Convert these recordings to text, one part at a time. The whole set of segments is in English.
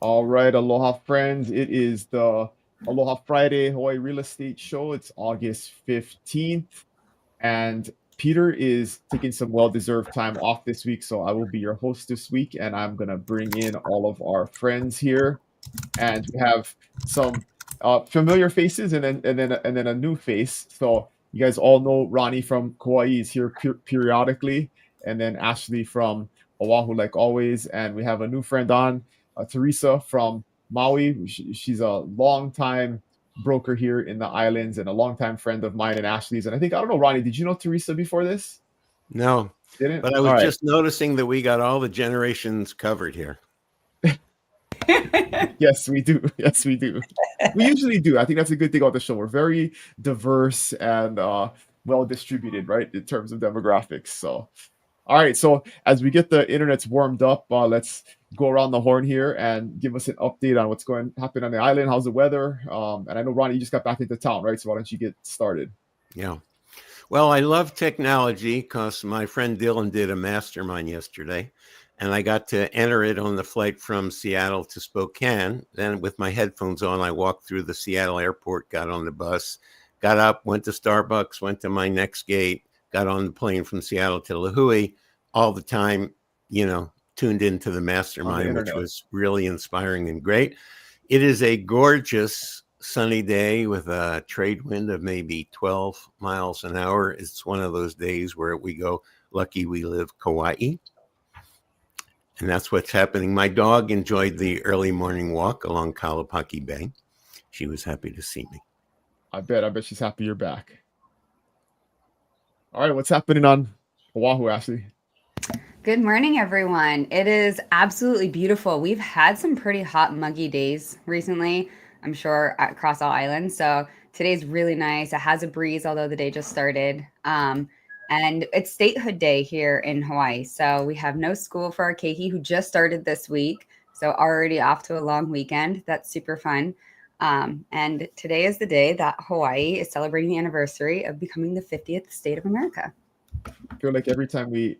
All right, aloha friends. It is the Aloha Friday Hawaii Real Estate Show. It's August 15th, and Peter is taking some well-deserved time off this week, so I will be your host this week, and I'm gonna bring in all of our friends here, and we have some familiar faces and then a new face. So you guys all know Ronnie from Kauai is here periodically, and then Ashley from Oahu, like always, and we have a new friend on, Teresa from Maui. She's a long-time broker here in the islands and a longtime friend of mine and Ashley's. And I don't know, Ronnie, did you know Teresa before this? No, Didn't? but I All was right. just noticing that we got all the generations covered here. Yes, we do. Yes, we do. We usually do. I think that's a good thing about the show. We're very diverse and well distributed, right, in terms of demographics. So, all right. So as we get the internets warmed up, let's go around the horn here and give us an update on what's going to happen on the island. How's the weather? And I know Ronnie, you just got back into town, right? So why don't you get started? Yeah. Well, I love technology because my friend Dylan did a mastermind yesterday, and I got to enter it on the flight from Seattle to Spokane. Then, with my headphones on, I walked through the Seattle airport, got on the bus, got up, went to Starbucks, went to my next gate, got on the plane from Seattle to Lihue, all the time, tuned into the On the mastermind, which internet. was really inspiring and great. It is a gorgeous sunny day with a trade wind of maybe 12 miles an hour. It's one of those days where we go, lucky we live Kauai. And that's what's happening. My dog enjoyed the early morning walk along Kalapaki Bay. She was happy to see me. I bet she's happy you're back. All right, what's happening on Oahu, Ashley? Good morning, everyone. It is absolutely beautiful. We've had some pretty hot, muggy days recently, I'm sure, across all islands. So today's really nice. It has a breeze, although the day just started. And it's statehood day here in Hawaii. So we have no school for our keiki, who just started this week. So already off to a long weekend. That's super fun. And today is the day that Hawaii is celebrating the anniversary of becoming the 50th state of America. I feel like every time we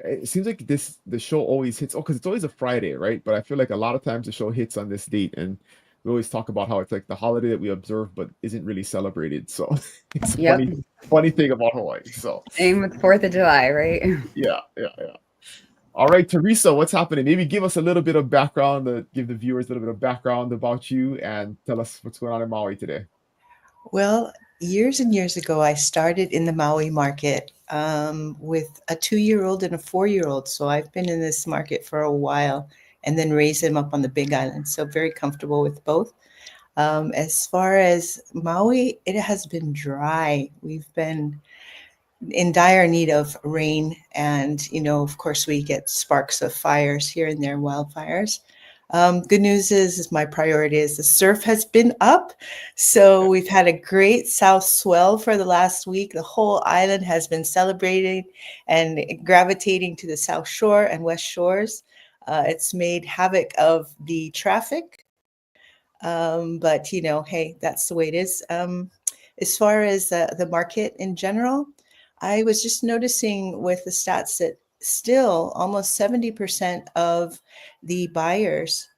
it seems like the show always hits. Oh, because it's always a Friday, right? But I feel like a lot of times the show hits on this date, and we always talk about how it's like the holiday that we observe but isn't really celebrated. So it's a Yep. funny thing about Hawaii. So Same with 4th of July, right? yeah. All right, Teresa, what's happening? Maybe give us a little bit of background, give the viewers a little bit of background about you, and tell us what's going on in Maui today. Well, years and years ago, I started in the Maui market with a 2-year-old and a 4-year-old. So I've been in this market for a while and then raised them up on the Big Island. So very comfortable with both. As far as Maui, it has been dry. We've been in dire need of rain. And, of course, we get sparks of fires here and there, wildfires. Good news is my priority is the surf has been up. So we've had a great south swell for the last week. The whole island has been celebrating and gravitating to the south shore and west shores. It's made havoc of the traffic. But, hey, that's the way it is. As far as the market in general, I was just noticing with the stats that still almost 70% of the buyers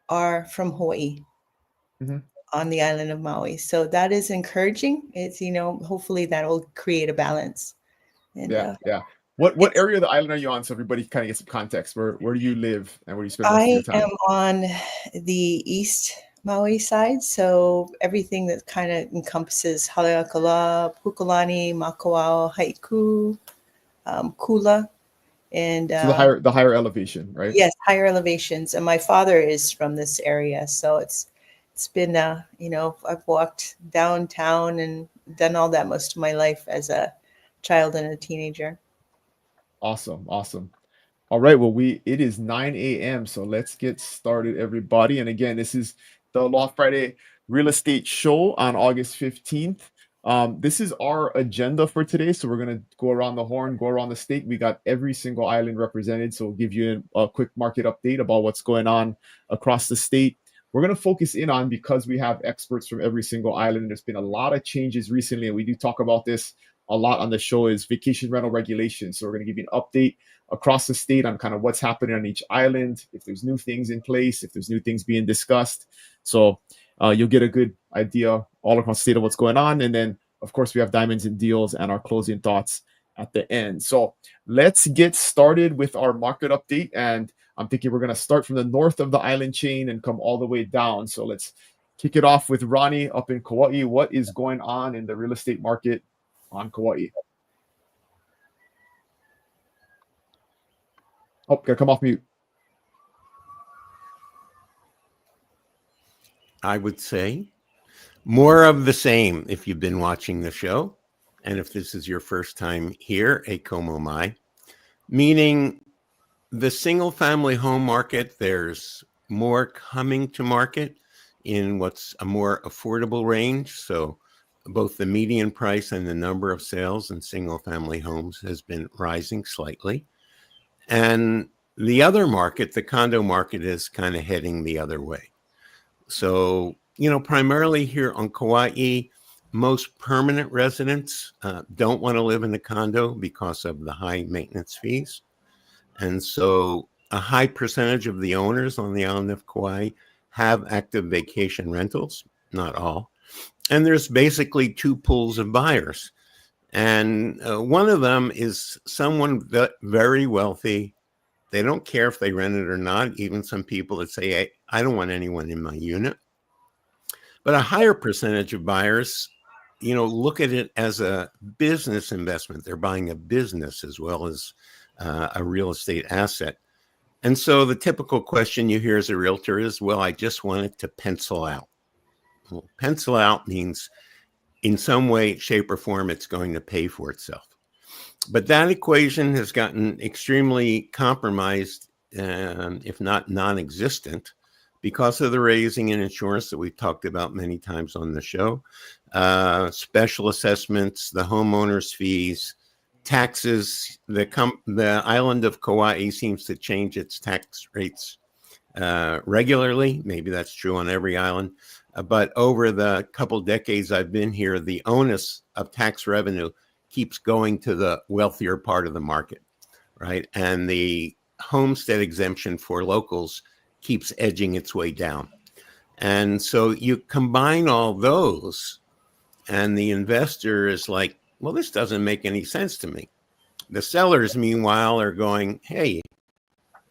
are from Hawaii on the island of Maui. So that is encouraging. It's, hopefully that will create a balance. And, Yeah. What area of the island are you on? So everybody kind of gets some context. Where do you live and where do you spend most of your I time? am on the East Maui side. So everything that kind of encompasses Haleakala, Pukalani, Makawao, Haiku, Kula. And So the higher elevation, right? yes, higher elevations. And my father is from this area, so it's been I've walked downtown and done all that most of my life as a child and a teenager. Awesome. All right, well it is 9 a.m. So let's get started, everybody. And again, this is the Aloha Friday Real Estate Show on August 15th. This is our agenda for today. So we're gonna go around the horn, go around the state. We got every single island represented. So we'll give you a quick market update about what's going on across the state. We're gonna focus in on, because we have experts from every single island. There's been a lot of changes recently, and we do talk about this a lot on the show, is vacation rental regulations. So we're gonna give you an update across the state on kind of what's happening on each island, if there's new things in place, if there's new things being discussed. So you'll get a good idea all across the state of what's going on. And then, of course, we have Diamonds and Deals and our closing thoughts at the end. So let's get started with our market update. And I'm thinking we're going to start from the north of the island chain and come all the way down. So let's kick it off with Ronnie up in Kauai. What is going on in the real estate market on Kauai? Oh, gotta come off mute. I would say more of the same if you've been watching the show. And if this is your first time here, a Como Mai, meaning the single family home market, there's more coming to market in what's a more affordable range. So both the median price and the number of sales in single family homes has been rising slightly. And the other market, the condo market, is kind of heading the other way. So, primarily here on Kauai, most permanent residents don't want to live in a condo because of the high maintenance fees. And so a high percentage of the owners on the island of Kauai have active vacation rentals, not all. And there's basically two pools of buyers. And one of them is someone very wealthy. They don't care if they rent it or not. Even some people that say, I don't want anyone in my unit. But a higher percentage of buyers, look at it as a business investment. They're buying a business as well as a real estate asset. And so the typical question you hear as a realtor is, well, I just want it to pencil out. Well, pencil out means in some way, shape, or form, it's going to pay for itself. But that equation has gotten extremely compromised, if not non-existent, because of the raising in insurance that we've talked about many times on the show, special assessments, the homeowners' fees, taxes. The island of Kauai seems to change its tax rates regularly. Maybe that's true on every island. But over the couple decades I've been here, the onus of tax revenue keeps going to the wealthier part of the market, right? And the homestead exemption for locals keeps edging its way down. And so you combine all those, and the investor is like, well, this doesn't make any sense to me. The sellers, meanwhile, are going, hey,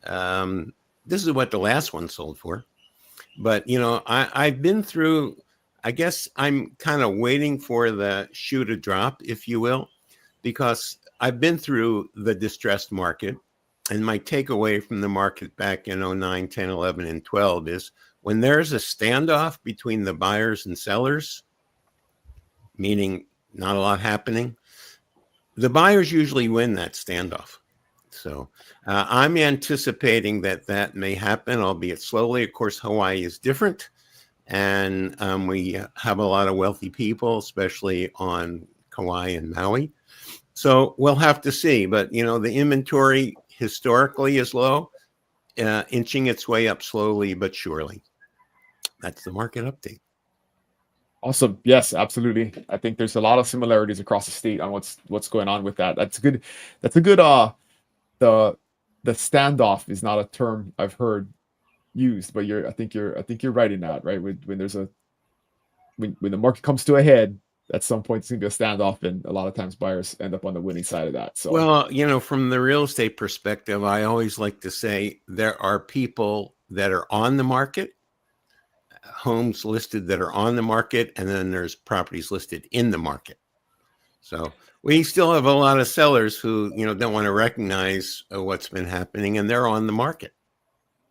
this is what the last one sold for. But, I've been through, I guess I'm kind of waiting for the shoe to drop, if you will, because I've been through the distressed market. And my takeaway from the market back in 09, 10, 11, and 12 is when there's a standoff between the buyers and sellers, meaning not a lot happening, the buyers usually win that standoff. So I'm anticipating that may happen, albeit slowly. Of course, Hawaii is different. And we have a lot of wealthy people, especially on Kauai and Maui. So we'll have to see. But, the inventory historically is low, inching its way up slowly but surely. That's the market update. Awesome. Yes, absolutely. I think there's a lot of similarities across the state on what's going on with that. That's good. That's a good the standoff is not a term I've heard used, but I think you're right in that, right? When the market comes to a head, at some point it's gonna be a standoff, and a lot of times buyers end up on the winning side of that. So, well, from the real estate perspective, I always like to say there are people that are on the market, homes listed that are on the market, and then there's properties listed in the market. So we still have a lot of sellers who, don't want to recognize what's been happening, and they're on the market.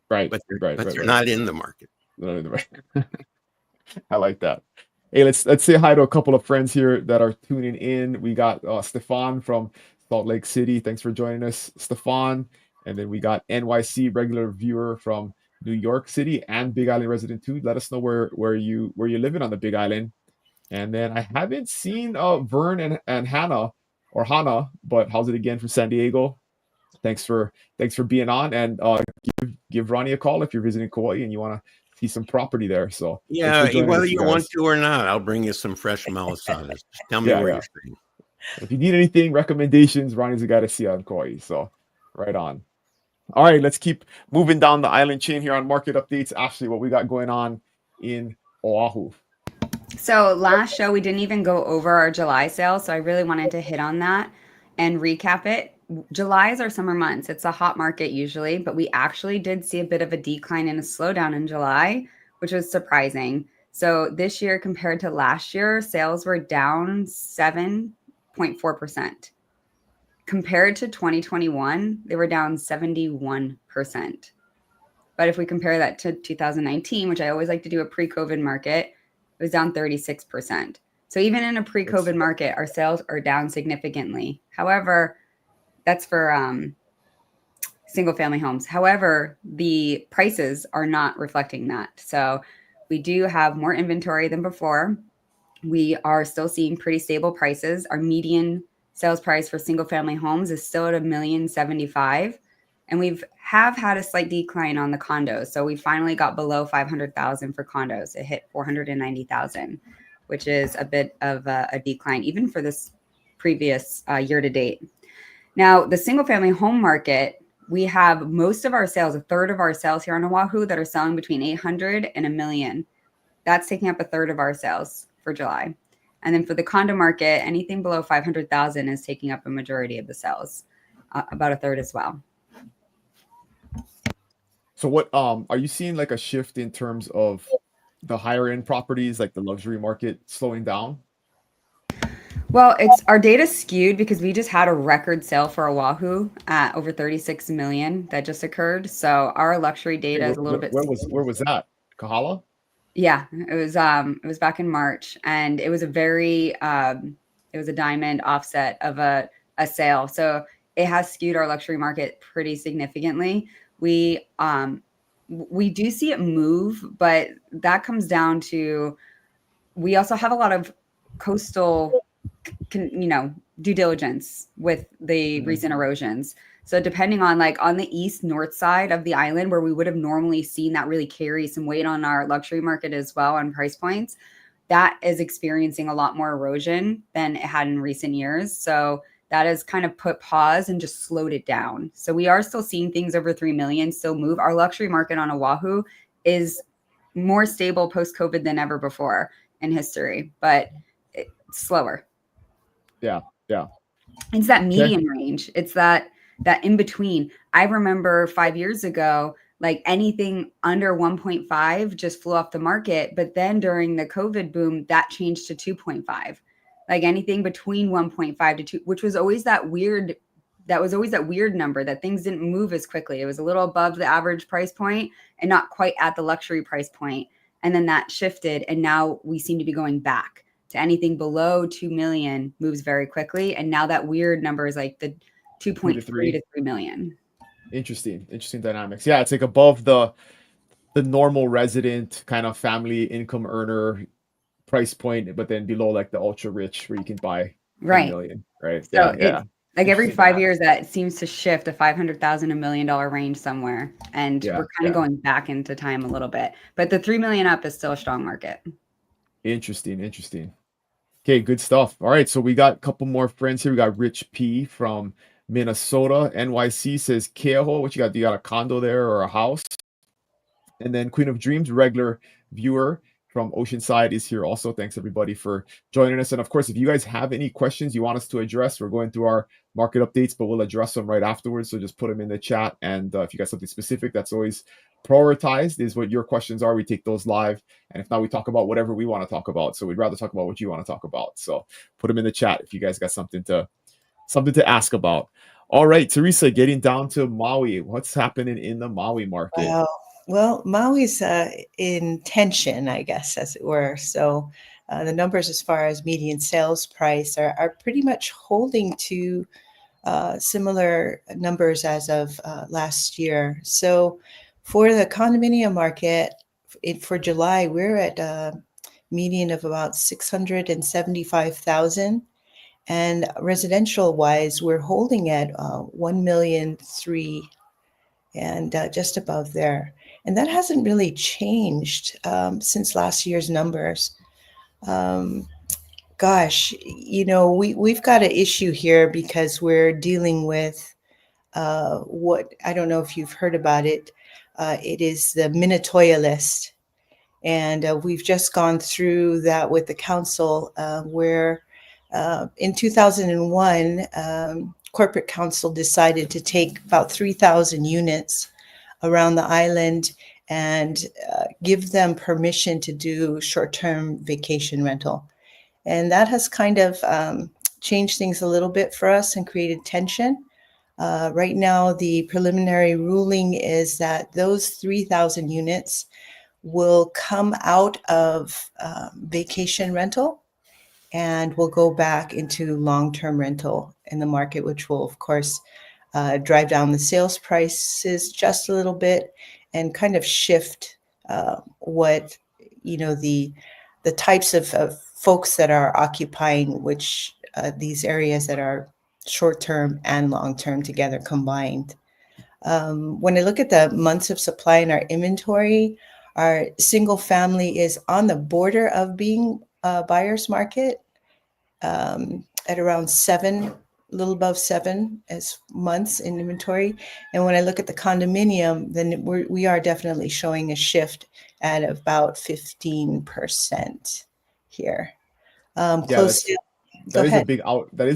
Right. But they're not in the market. I like that. Hey, let's say hi to a couple of friends here that are tuning in. We got Stefan from Salt Lake City. Thanks for joining us, Stefan. And then we got NYC regular viewer from New York City and Big Island resident too. Let us know where you're living on the Big Island. And then I haven't seen Vern and Hannah, but how's it again from San Diego? Thanks for being on, and give Ronnie a call if you're visiting Kauai and you want to see some property there. So yeah, whether you want to or not, I'll bring you some fresh malasadas. Just tell me where you're staying. If you need anything, recommendations, Ronnie's the guy to see on Kauai. So Right on. All right, let's keep moving down the island chain here on market updates. Ashley, what we got going on in Oahu? So last show, we didn't even go over our July sale. So I really wanted to hit on that and recap it. July is our summer months. It's a hot market usually, but we actually did see a bit of a decline and a slowdown in July, which was surprising. So this year compared to last year, sales were down 7.4%. Compared to 2021, they were down 71%. But if we compare that to 2019, which I always like to do a pre-COVID market, it was down 36%. So even in a pre-COVID market, our sales are down significantly. However, that's for single family homes. However, the prices are not reflecting that. So we do have more inventory than before. We are still seeing pretty stable prices. Our median sales price for single family homes is still at $1,075,000. And we've had a slight decline on the condos. So we finally got below 500,000 for condos. It hit 490,000, which is a bit of a decline, even for this previous year to date. Now, the single family home market, we have most of our sales, a third of our sales here on Oahu that are selling between 800 and $1 million. That's taking up a third of our sales for July. And then for the condo market, anything below 500,000 is taking up a majority of the sales, about a third as well. So what are you seeing like a shift in terms of the higher end properties, like the luxury market slowing down? Well, it's our data skewed because we just had a record sale for Oahu at over 36 million that just occurred. So our luxury data is a little bit where was that? Kahala? Yeah, it was back in March, and it was a very it was a diamond offset of a sale. So it has skewed our luxury market pretty significantly. We do see it move, but that comes down to we also have a lot of coastal due diligence with the recent erosions. So depending on like on the east north side of the island where we would have normally seen that really carry some weight on our luxury market as well on price points, that is experiencing a lot more erosion than it had in recent years. So that has kind of put pause and just slowed it down. So we are still seeing things over 3 million still move. Our luxury market on Oahu is more stable post-COVID than ever before in history, but it's slower. Yeah. It's that median range. It's that in between. I remember 5 years ago, like anything under 1.5 just flew off the market. But then during the COVID boom, that changed to 2.5. Like anything between 1.5 to 2, which was always that weird. That was always that weird number that things didn't move as quickly. It was a little above the average price point and not quite at the luxury price point. And then that shifted. And now we seem to be going back to anything below 2 million moves very quickly. And now that weird number is like the 2.3 to 3 million. Interesting dynamics. Yeah, it's like above the normal resident kind of family income earner price point, but then below like the ultra rich where you can buy 10 million, right? So yeah. Like every 5 years that seems to shift a 500,000 $1 million range somewhere. And we're kind of going back into time a little bit. But the 3 million up is still a strong market. Interesting. Okay, good stuff. All right, so we got a couple more friends here. We got Rich P from Minnesota. NYC says, Kane'ohe, what you got? Do you got a condo there or a house? And then Queen of Dreams, regular viewer from Oceanside, is here also. Thanks everybody for joining us. And of course, if you guys have any questions you want us to address, we're going through our market updates, but we'll address them right afterwards. So just put them in the chat. And if you got something specific that's always prioritized is what your questions are, we take those live. And if not, we talk about whatever we want to talk about. So we'd rather talk about what you want to talk about. So put them in the chat if you guys got something to ask about. All right, Teresa, getting down to Maui. What's happening in the Maui market? Wow. Well, Maui's in tension, I guess, as it were. So the numbers as far as median sales price are pretty much holding to similar numbers as of last year. So for the condominium market, for July, we're at a median of about 675,000. And residential wise, we're holding at 1,000,003 and just above there. And that hasn't really changed since last year's numbers. Gosh, we've got an issue here because we're dealing with what I don't know if you've heard about it. It is the Minatoya list. And we've just gone through that with the council, where in 2001, corporate council decided to take about 3,000 units around the island and give them permission to do short-term vacation rental. And that has kind of changed things a little bit for us and created tension. Right now, the preliminary ruling is that those 3,000 units will come out of vacation rental and will go back into long-term rental in the market, which will, of course, drive down the sales prices just a little bit and kind of shift what, the types of folks that are occupying which these areas that are short-term and long-term together combined. When I look at the months of supply in our inventory, our single family is on the border of being a buyer's market, at around 7, a little above 7 as months in inventory. And when I look at the condominium, then we are definitely showing a shift at about 15% here. Yeah, Close to, go that is a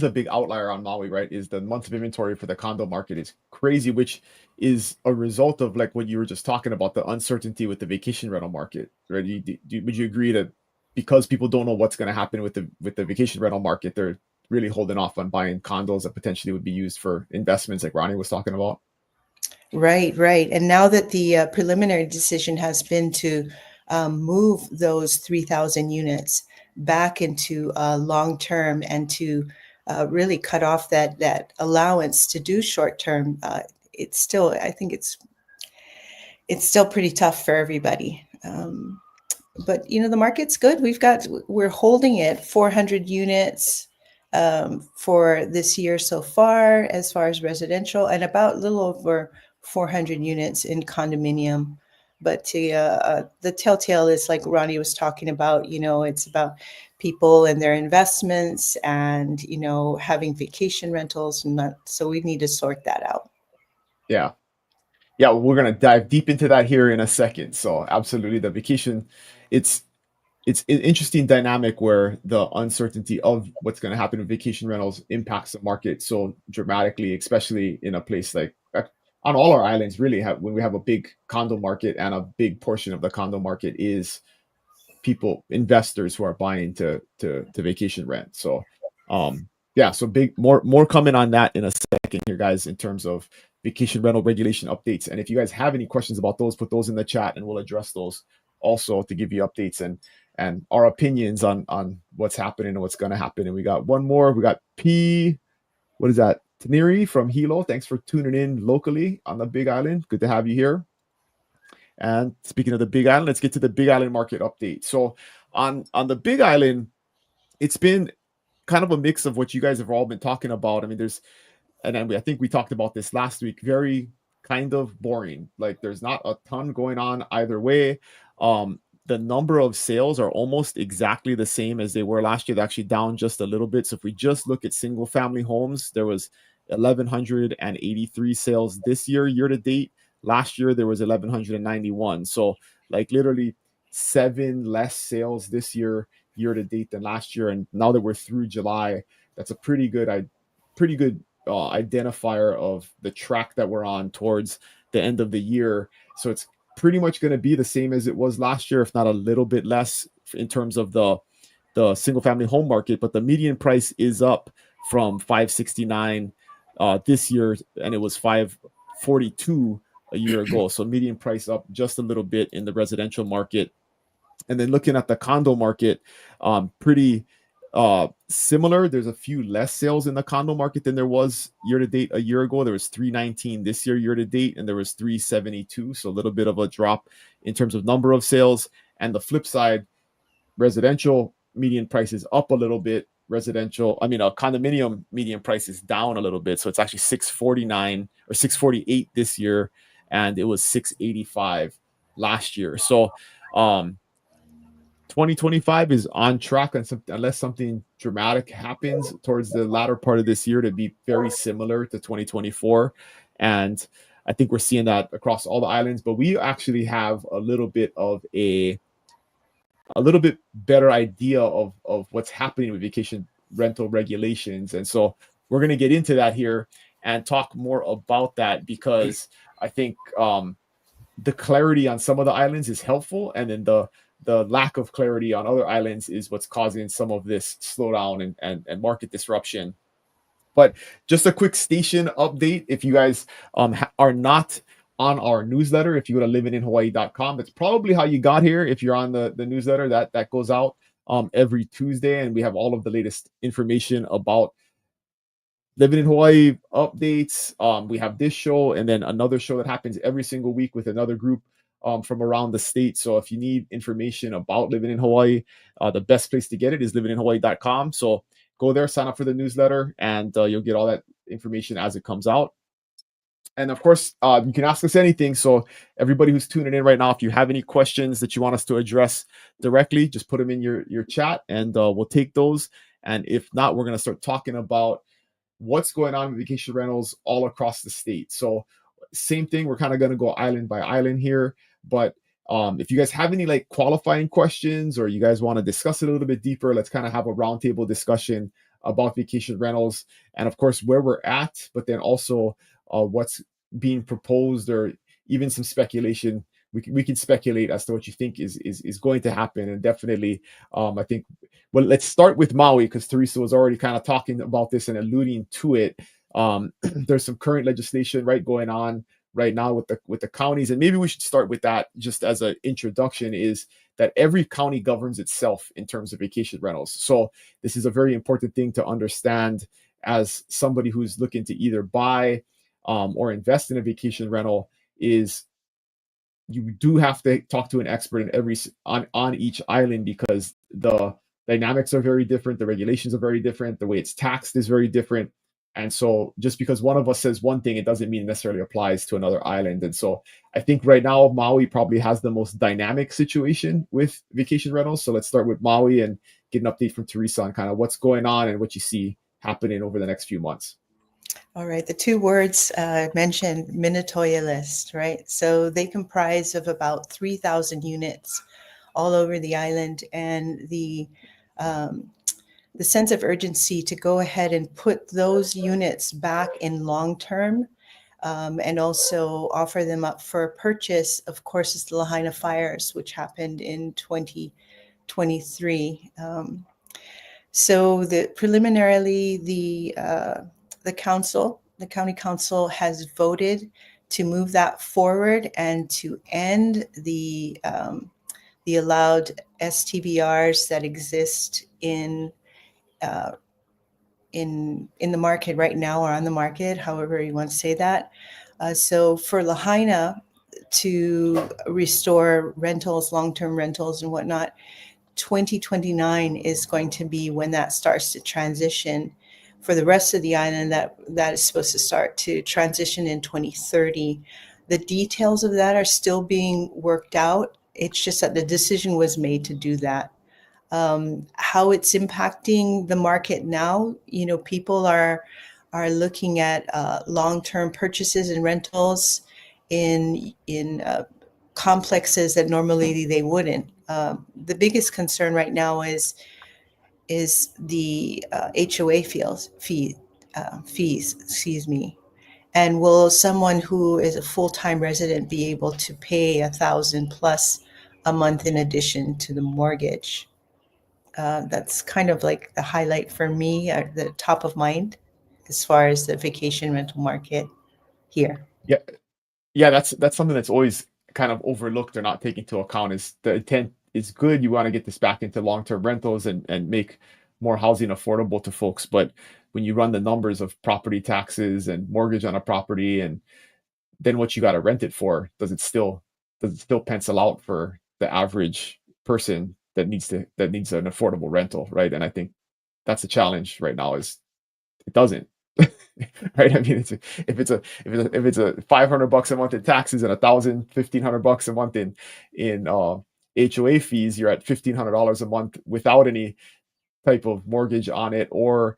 ahead. big outlier on Maui, right? Is the months of inventory for the condo market is crazy, which is a result of like what you were just talking about, the uncertainty with the vacation rental market, right? Would you agree that because people don't know what's going to happen with the vacation rental market, they're really holding off on buying condos that potentially would be used for investments, like Ronnie was talking about? Right, right. And now that the preliminary decision has been to move those 3,000 units back into long term and to really cut off that allowance to do short term, it's still, I think it's still pretty tough for everybody. But the market's good. We're holding it 400 units for this year so far as residential, and about a little over 400 units in condominium. But the telltale is, like Ronnie was talking about, it's about people and their investments and, having vacation rentals. So we need to sort that out. Yeah. Yeah, we're gonna dive deep into that here in a second. So absolutely, the vacation, it's an interesting dynamic where the uncertainty of what's going to happen with vacation rentals impacts the market so dramatically, especially in a place like on all our islands. Really, when we have a big condo market, and a big portion of the condo market is investors who are buying to vacation rent. So yeah, so more coming on that in a second here, guys, in terms of vacation rental regulation updates. And if you guys have any questions about those, put those in the chat and we'll address those also to give you updates and our opinions on what's happening and what's going to happen. And we got one more. We got what is that? Taniri from Hilo. Thanks for tuning in locally on the Big Island. Good to have you here. And speaking of the Big Island, let's get to the Big Island market update. So on the Big Island, it's been kind of a mix of what you guys have all been talking about. I mean, I think we talked about this last week, very kind of boring. Like there's not a ton going on either way. The number of sales are almost exactly the same as they were last year. They're actually down just a little bit. So if we just look at single family homes, there was 1,183 sales this year to date. Last year, there was 1,191. So like literally 7 less sales this year to date than last year. And now that we're through July, that's a pretty good identifier of the track that we're on towards the end of the year. So it's pretty much going to be the same as it was last year, if not a little bit less in terms of the single family home market. But the median price is up from $569 this year, and it was $542 a year ago. So median price up just a little bit in the residential market. And then looking at the condo market, pretty similar. There's a few less sales in the condo market than there was year to date a year ago. There was 319 this year to date, and there was 372. So a little bit of a drop in terms of number of sales. And the flip side, residential median price is up a little bit. A condominium median price is down a little bit. So it's actually 649 or 648 this year, and it was 685 last year. So 2025 is on track, unless something dramatic happens towards the latter part of this year, to be very similar to 2024. And I think we're seeing that across all the islands, but we actually have a little bit better idea of what's happening with vacation rental regulations. And so we're going to get into that here and talk more about that, because I think the clarity on some of the islands is helpful, and then the lack of clarity on other islands is what's causing some of this slowdown and market disruption. But just a quick station update. If you guys are not on our newsletter, if you go to livinginhawaii.com, that's probably how you got here. If you're on the newsletter, that goes out every Tuesday, and we have all of the latest information about living in Hawaii updates. We have this show and then another show that happens every single week with another group from around the state. So if you need information about living in Hawaii, the best place to get it is livinginhawaii.com. So go there, sign up for the newsletter, and you'll get all that information as it comes out. And of course, you can ask us anything. So everybody who's tuning in right now, if you have any questions that you want us to address directly, just put them in your chat, and we'll take those. And if not, we're going to start talking about what's going on with vacation rentals all across the state. So same thing, we're kind of going to go island by island here. But if you guys have any like qualifying questions, or you guys want to discuss it a little bit deeper, let's kind of have a roundtable discussion about vacation rentals, and of course where we're at, but then also what's being proposed, or even some speculation. We can speculate as to what you think is going to happen. And definitely, I think, well, let's start with Maui, because Teresa was already kind of talking about this and alluding to it. There's some current legislation going on right now with the counties, and maybe we should start with that just as an introduction. Is that every county governs itself in terms of vacation rentals. So this is a very important thing to understand as somebody who's looking to either buy or invest in a vacation rental. Is you do have to talk to an expert in on each island, because the dynamics are very different, the regulations are very different, the way it's taxed is very different. And so just because one of us says one thing, it doesn't mean it necessarily applies to another island. And so I think right now Maui probably has the most dynamic situation with vacation rentals. So let's start with Maui and get an update from Teresa on kind of what's going on and what you see happening over the next few months. All right, the two words mentioned, Minatoya list, right? So they comprise of about 3,000 units all over the island, and the sense of urgency to go ahead and put those units back in long term, and also offer them up for purchase, of course, is the Lahaina fires, which happened in 2023. So preliminarily, the county council has voted to move that forward and to end the allowed STVRs that exist in the market right now, or on the market, however you want to say that. So for Lahaina to restore rentals, long-term rentals and whatnot, 2029 is going to be when that starts to transition. For the rest of the island, that is supposed to start to transition in 2030. The details of that are still being worked out. It's just that the decision was made to do that. How it's impacting the market now, people are looking at long-term purchases and rentals in complexes that normally they wouldn't. The biggest concern right now is the HOA fees, excuse me. And will someone who is a full-time resident be able to pay $1,000 plus a month in addition to the mortgage? That's kind of like the highlight for me, the top of mind, as far as the vacation rental market here. Yeah, that's something that's always kind of overlooked or not taken into account. Is the intent is good. You want to get this back into long-term rentals and make more housing affordable to folks. But when you run the numbers of property taxes and mortgage on a property, and then what you got to rent it for, does it still pencil out for the average person that needs an affordable rental, right? And I think that's a challenge right now, is it doesn't. Right? I mean, if it's a $500 a month in taxes and $1,500 a month in HOA fees, you're at $1,500 a month without any type of mortgage on it, or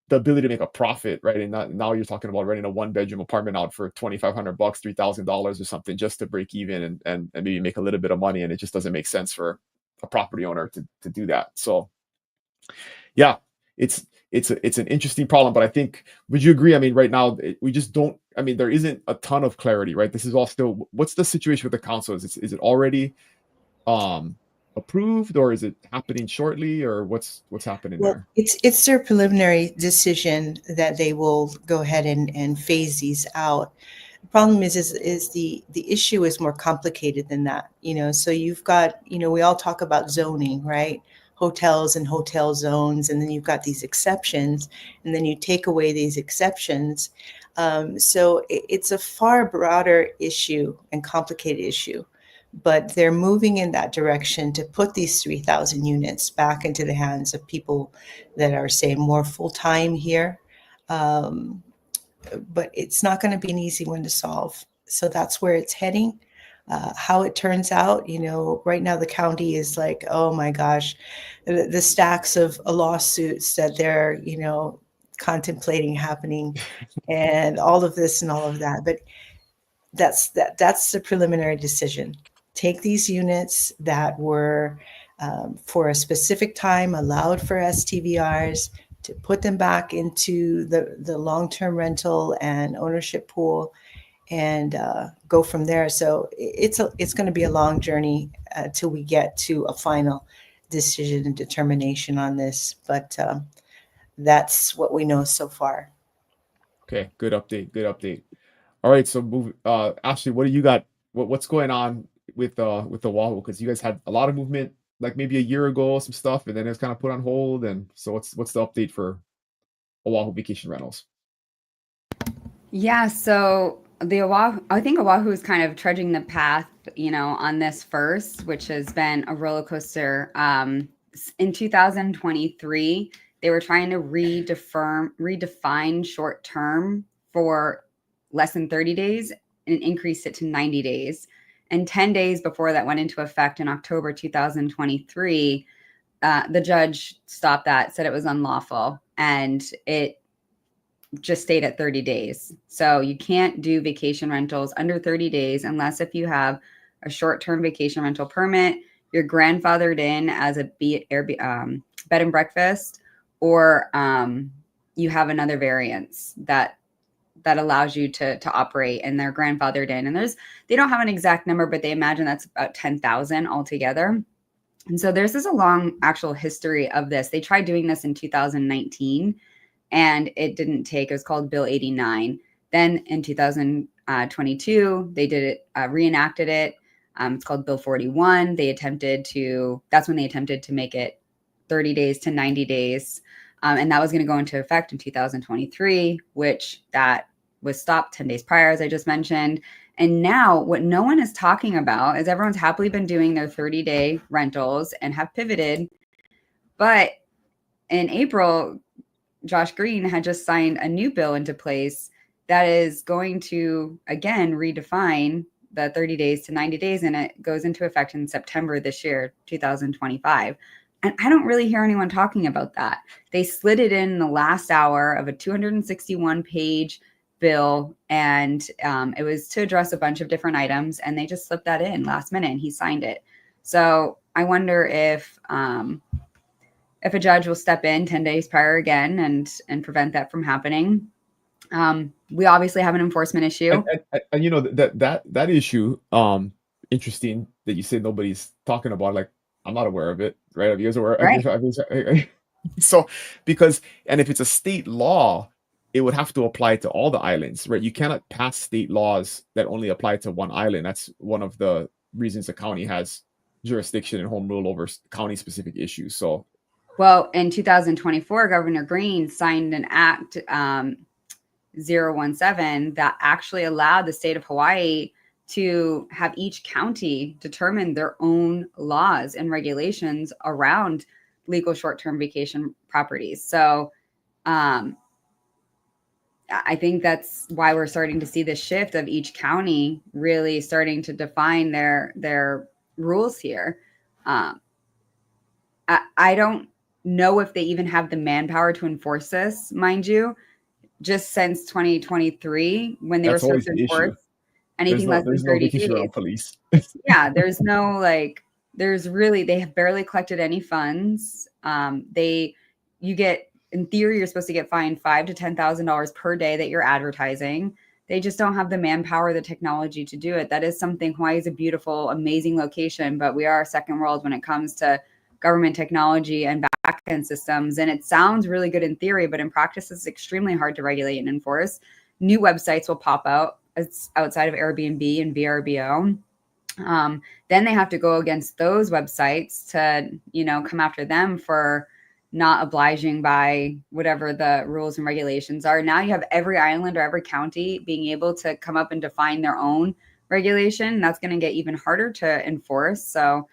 the ability to make a profit, right? And now you're talking about renting a 1-bedroom apartment out for $2,500, $3,000 or something just to break even and maybe make a little bit of money. And it just doesn't make sense for a property owner to do that. So yeah, it's an interesting problem, but I think, would you agree? I mean, right now we just don't. I mean, there isn't a ton of clarity, right? This is all still. What's the situation with the council? Is it already approved, or is it happening shortly, or what's happening Well, there? it's their preliminary decision that they will go ahead and phase these out. The problem is the issue is more complicated than that. So you've got, we all talk about zoning, right? Hotels and hotel zones, and then you've got these exceptions, and then you take away these exceptions. So it's a far broader issue and complicated issue, but they're moving in that direction to put these 3,000 units back into the hands of people that are, say, more full-time here. But it's not going to be an easy one to solve. So that's where it's heading. How it turns out, right now the county is like, oh my gosh, the stacks of lawsuits that they're, contemplating happening, and all of this and all of that. But that's the preliminary decision. Take these units that were for a specific time allowed for STVRs, to put them back into the long-term rental and ownership pool, and go from there. So it's going to be a long journey till we get to a final decision and determination on this. But that's what we know so far. Okay, good update. Good update. All right, so Ashley, what do you got? What's going on with the Oahu? Because you guys had a lot of movement, like maybe a year ago, some stuff, and then it was kind of put on hold. And so what's the update for Oahu vacation rentals? Yeah, so the Oahu, I think Oahu is kind of trudging the path, on this first, which has been a roller coaster. In 2023, they were trying to redefine short term for less than 30 days and increase it to 90 days. And 10 days before that went into effect in October 2023, the judge stopped that, said it was unlawful, and it just stayed at 30 days. So you can't do vacation rentals under 30 days unless if you have a short-term vacation rental permit, you're grandfathered in as a bed and breakfast, or you have another variance that allows you to operate, and they're grandfathered in. And they don't have an exact number, but they imagine that's about 10,000 altogether. And so there's a long actual history of this. They tried doing this in 2019 and it didn't take. It was called Bill 89. Then in 2022, they did it, reenacted it. It's called Bill 41. That's when they attempted to make it 30 days to 90 days. And that was going to go into effect in 2023, which that was stopped 10 days prior, as I just mentioned. And now what no one is talking about is everyone's happily been doing their 30-day rentals and have pivoted. But in April, Josh Green had just signed a new bill into place that is going to, again, redefine the 30 days to 90 days, and it goes into effect in September this year, 2025. And I don't really hear anyone talking about that. They slid it in the last hour of a 261-page bill, and it was to address a bunch of different items, and they just slipped that in last minute, and he signed it. So I wonder if a judge will step in 10 days prior again and prevent that from happening. We obviously have an enforcement issue. And that issue, interesting that you say nobody's talking about. Like, I'm not aware of it, right? Are you guys aware? Right. So, and if it's a state law, it would have to apply to all the islands, right? You cannot pass state laws that only apply to one island. That's one of the reasons the county has jurisdiction and home rule over county-specific issues. So, well, in 2024, Governor Green signed an act, 017, that actually allowed the state of Hawaii to have each county determine their own laws and regulations around legal short-term vacation properties. So I think that's why we're starting to see this shift of each county really starting to define their rules here. I don't know if they even have the manpower to enforce this, mind you, just since 2023 when they were That's supposed always to the issue. enforce anything less than There's no 30 vacation days. rental police. Yeah, there's no like, they have barely collected any funds. You get, in theory, you're supposed to get fined $5,000 to $10,000 per day that you're advertising. They just don't have the manpower, the technology to do it. That is something. Hawaii is a beautiful, amazing location, but we are a second world when it comes to government technology and back-end systems. And it sounds really good in theory, but in practice, it's extremely hard to regulate and enforce. New websites will pop out. It's outside of Airbnb and VRBO. Then they have to go against those websites to, come after them for not obliging by whatever the rules and regulations are. Now you have every island or every county being able to come up and define their own regulation. That's going to get even harder to enforce. So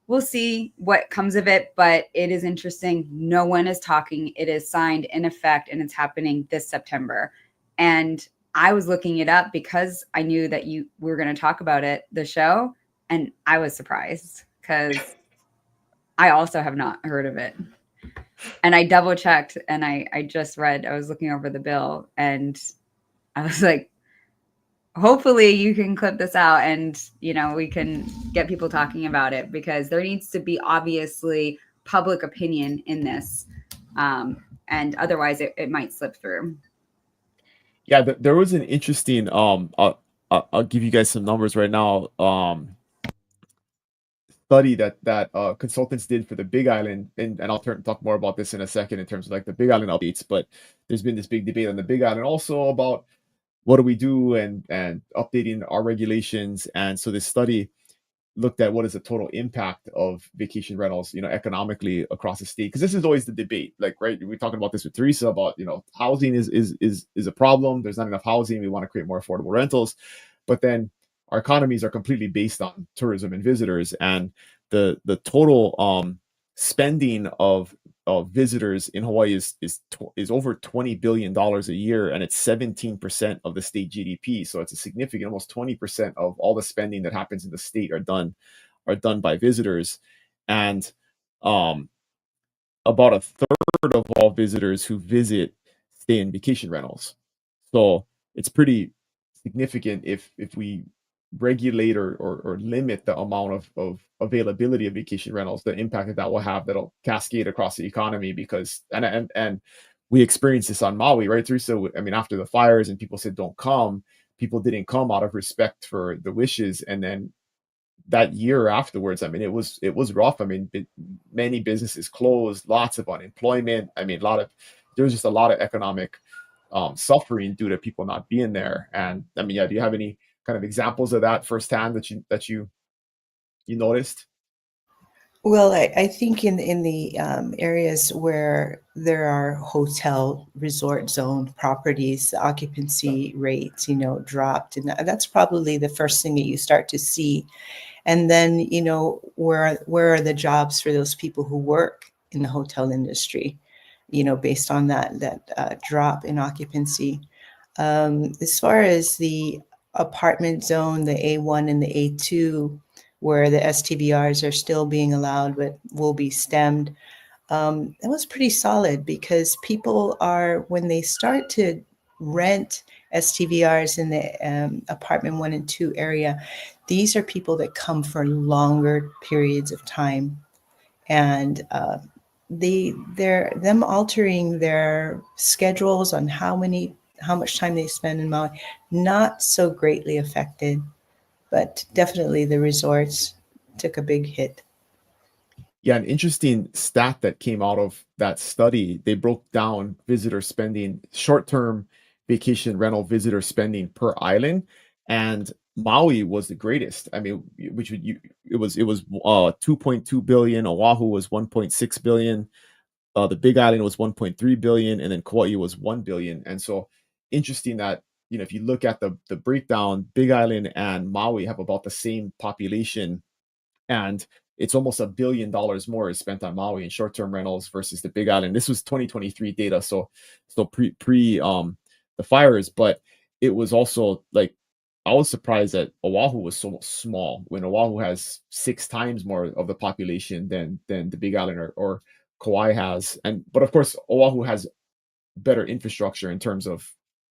we'll see what comes of it, but it is interesting. No one is talking. It is signed in effect and it's happening this September. And I was looking it up because I knew that we were going to talk about it, the show, and I was surprised because I also have not heard of it. And I double checked and I was looking over the bill and I was like, hopefully you can clip this out and, we can get people talking about it because there needs to be obviously public opinion in this. And otherwise it might slip through. Yeah, there was an interesting I'll give you guys some numbers right now. Study that consultants did for the Big Island, and I'll talk more about this in a second in terms of like the Big Island updates. But there's been this big debate on the Big Island also about what do we do and updating our regulations. And so this study looked at what is the total impact of vacation rentals, economically across the state. Because this is always the debate. Like, right, we're talking about this with Teresa about, housing is a problem. There's not enough housing. We want to create more affordable rentals. But then our economies are completely based on tourism and visitors. And the total spending of visitors in Hawaii is over $20 billion a year, and it's 17% of the state GDP. So it's a significant, almost 20% of all the spending that happens in the state are done by visitors. And about a third of all visitors who visit stay in vacation rentals. So it's pretty significant if we regulate or limit the amount of availability of vacation rentals, the impact that will have that'll cascade across the economy. Because and we experienced this on Maui, right, Teresa? I mean, after the fires and people said don't come, people didn't come out of respect for the wishes, and then that year afterwards, I mean, it was rough. I mean, many businesses closed, lots of unemployment. I mean, there was just a lot of economic suffering due to people not being there. And I mean, yeah, do you have any kind of examples of that firsthand that you noticed? Well, I think in the areas where there are hotel resort zone properties, the occupancy rates, dropped, and that's probably the first thing that you start to see. And then, where are the jobs for those people who work in the hotel industry, based on that drop in occupancy. As far as the apartment zone, the A1 and the A2, where the STVRs are still being allowed but will be stemmed, it was pretty solid because people are, when they start to rent STVRs in the apartment 1 and 2 area, these are people that come for longer periods of time. And they're them altering their schedules on how much time they spend in Maui, not so greatly affected, but definitely the resorts took a big hit. Yeah, an interesting stat that came out of that study, they broke down visitor spending, short-term vacation rental visitor spending per island, and Maui was the greatest. I mean, it was 2.2 billion, Oahu was 1.6 billion, the Big Island was 1.3 billion, and then Kauai was 1 billion. And so interesting that, if you look at the breakdown, Big Island and Maui have about the same population, and it's almost $1 billion more is spent on Maui in short-term rentals versus the Big Island. This was 2023 data, so pre the fires, but it was also like I was surprised that Oahu was so small when Oahu has 6 times more of the population than the Big Island or Kauai has, but of course Oahu has better infrastructure in terms of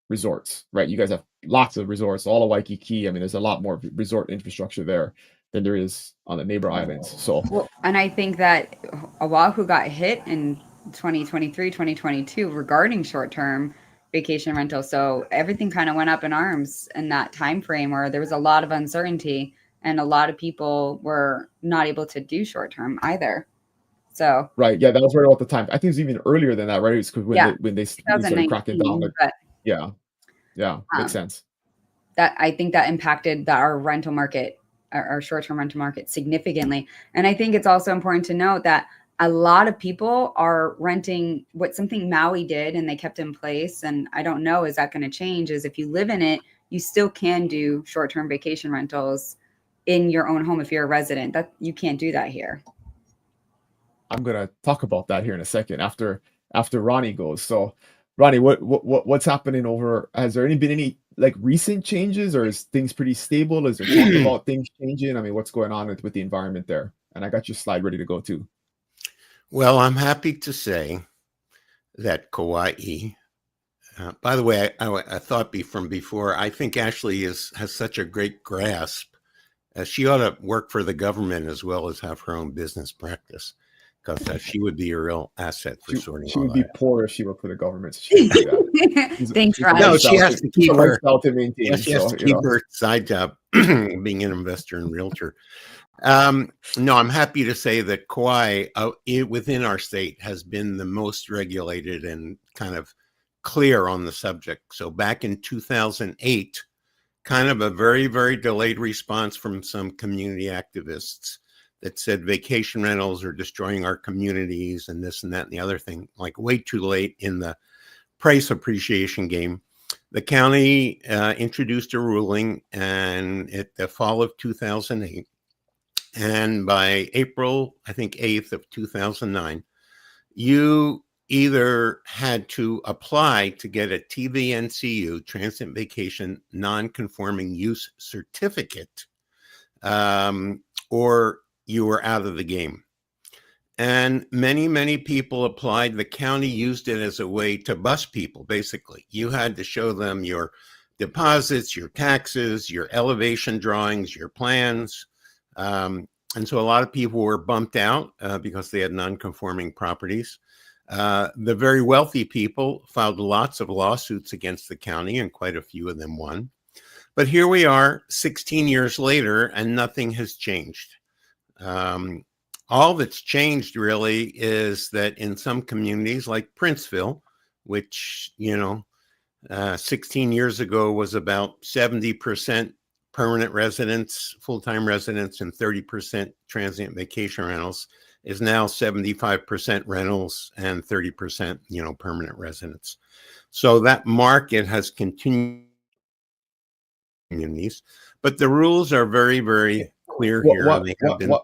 resorts, right? You guys have lots of resorts, all of Waikiki. I mean, there's a lot more resort infrastructure there than there is on the neighbor islands. So, Well, and I think that Oahu got hit in 2023, 2022 regarding short-term vacation rental. So everything kind of went up in arms in that time frame where there was a lot of uncertainty and a lot of people were not able to do short-term either. So right, yeah, that was right about the time. I think it was even earlier than that, right? It's because yeah, when they really started cracking down. 2019, but Yeah, yeah, makes um, sense. that I think that impacted our rental market, our short-term rental market significantly. And I think it's also important to note that a lot of people are renting what something Maui did and they kept in place. And I don't know, is that going to change? Is if you live in it, you still can do short-term vacation rentals in your own home if you're a resident. That you can't do that here. I'm gonna talk about that here in a second after Ronnie goes. So, Ronnie, what's happening over? Has there been any like recent changes, or is things pretty stable? Is there talk about things changing? I mean, what's going on with the environment there? And I got your slide ready to go too. Well, I'm happy to say that Kauai, by the way, I thought from before, I think Ashley has such a great grasp. She ought to work for the government as well as have her own business practice, because she would be a real asset for sorting She all would be that. poor if she worked for the government. So she can't do that. Thanks, Ron. No, she has to keep her. To maintain. Yeah, she has to keep her side job, being an investor and realtor. No, I'm happy to say that Kauai, within our state, has been the most regulated and kind of clear on the subject. So back in 2008, kind of a very, very delayed response from some community activists that said vacation rentals are destroying our communities and this and that and the other thing, like way too late in the price appreciation game. The county introduced a ruling, and at the fall of 2008, and by April, I think 8th of 2009, you either had to apply to get a TVNCU, Transient Vacation Non-Conforming Use Certificate, or you were out of the game. And many, many people applied. The county used it as a way to bust people, basically. You had to show them your deposits, your taxes, your elevation drawings, your plans. And so a lot of people were bumped out because they had non-conforming properties. The very wealthy people filed lots of lawsuits against the county, and quite a few of them won. But here we are 16 years later, and nothing has changed. All that's changed really is that in some communities like Princeville, which, 16 years ago was about 70% permanent residents, full-time residents, and 30% transient vacation rentals, is now 75% rentals and 30%, permanent residents. So that market has continued communities, but the rules are very, very clear here.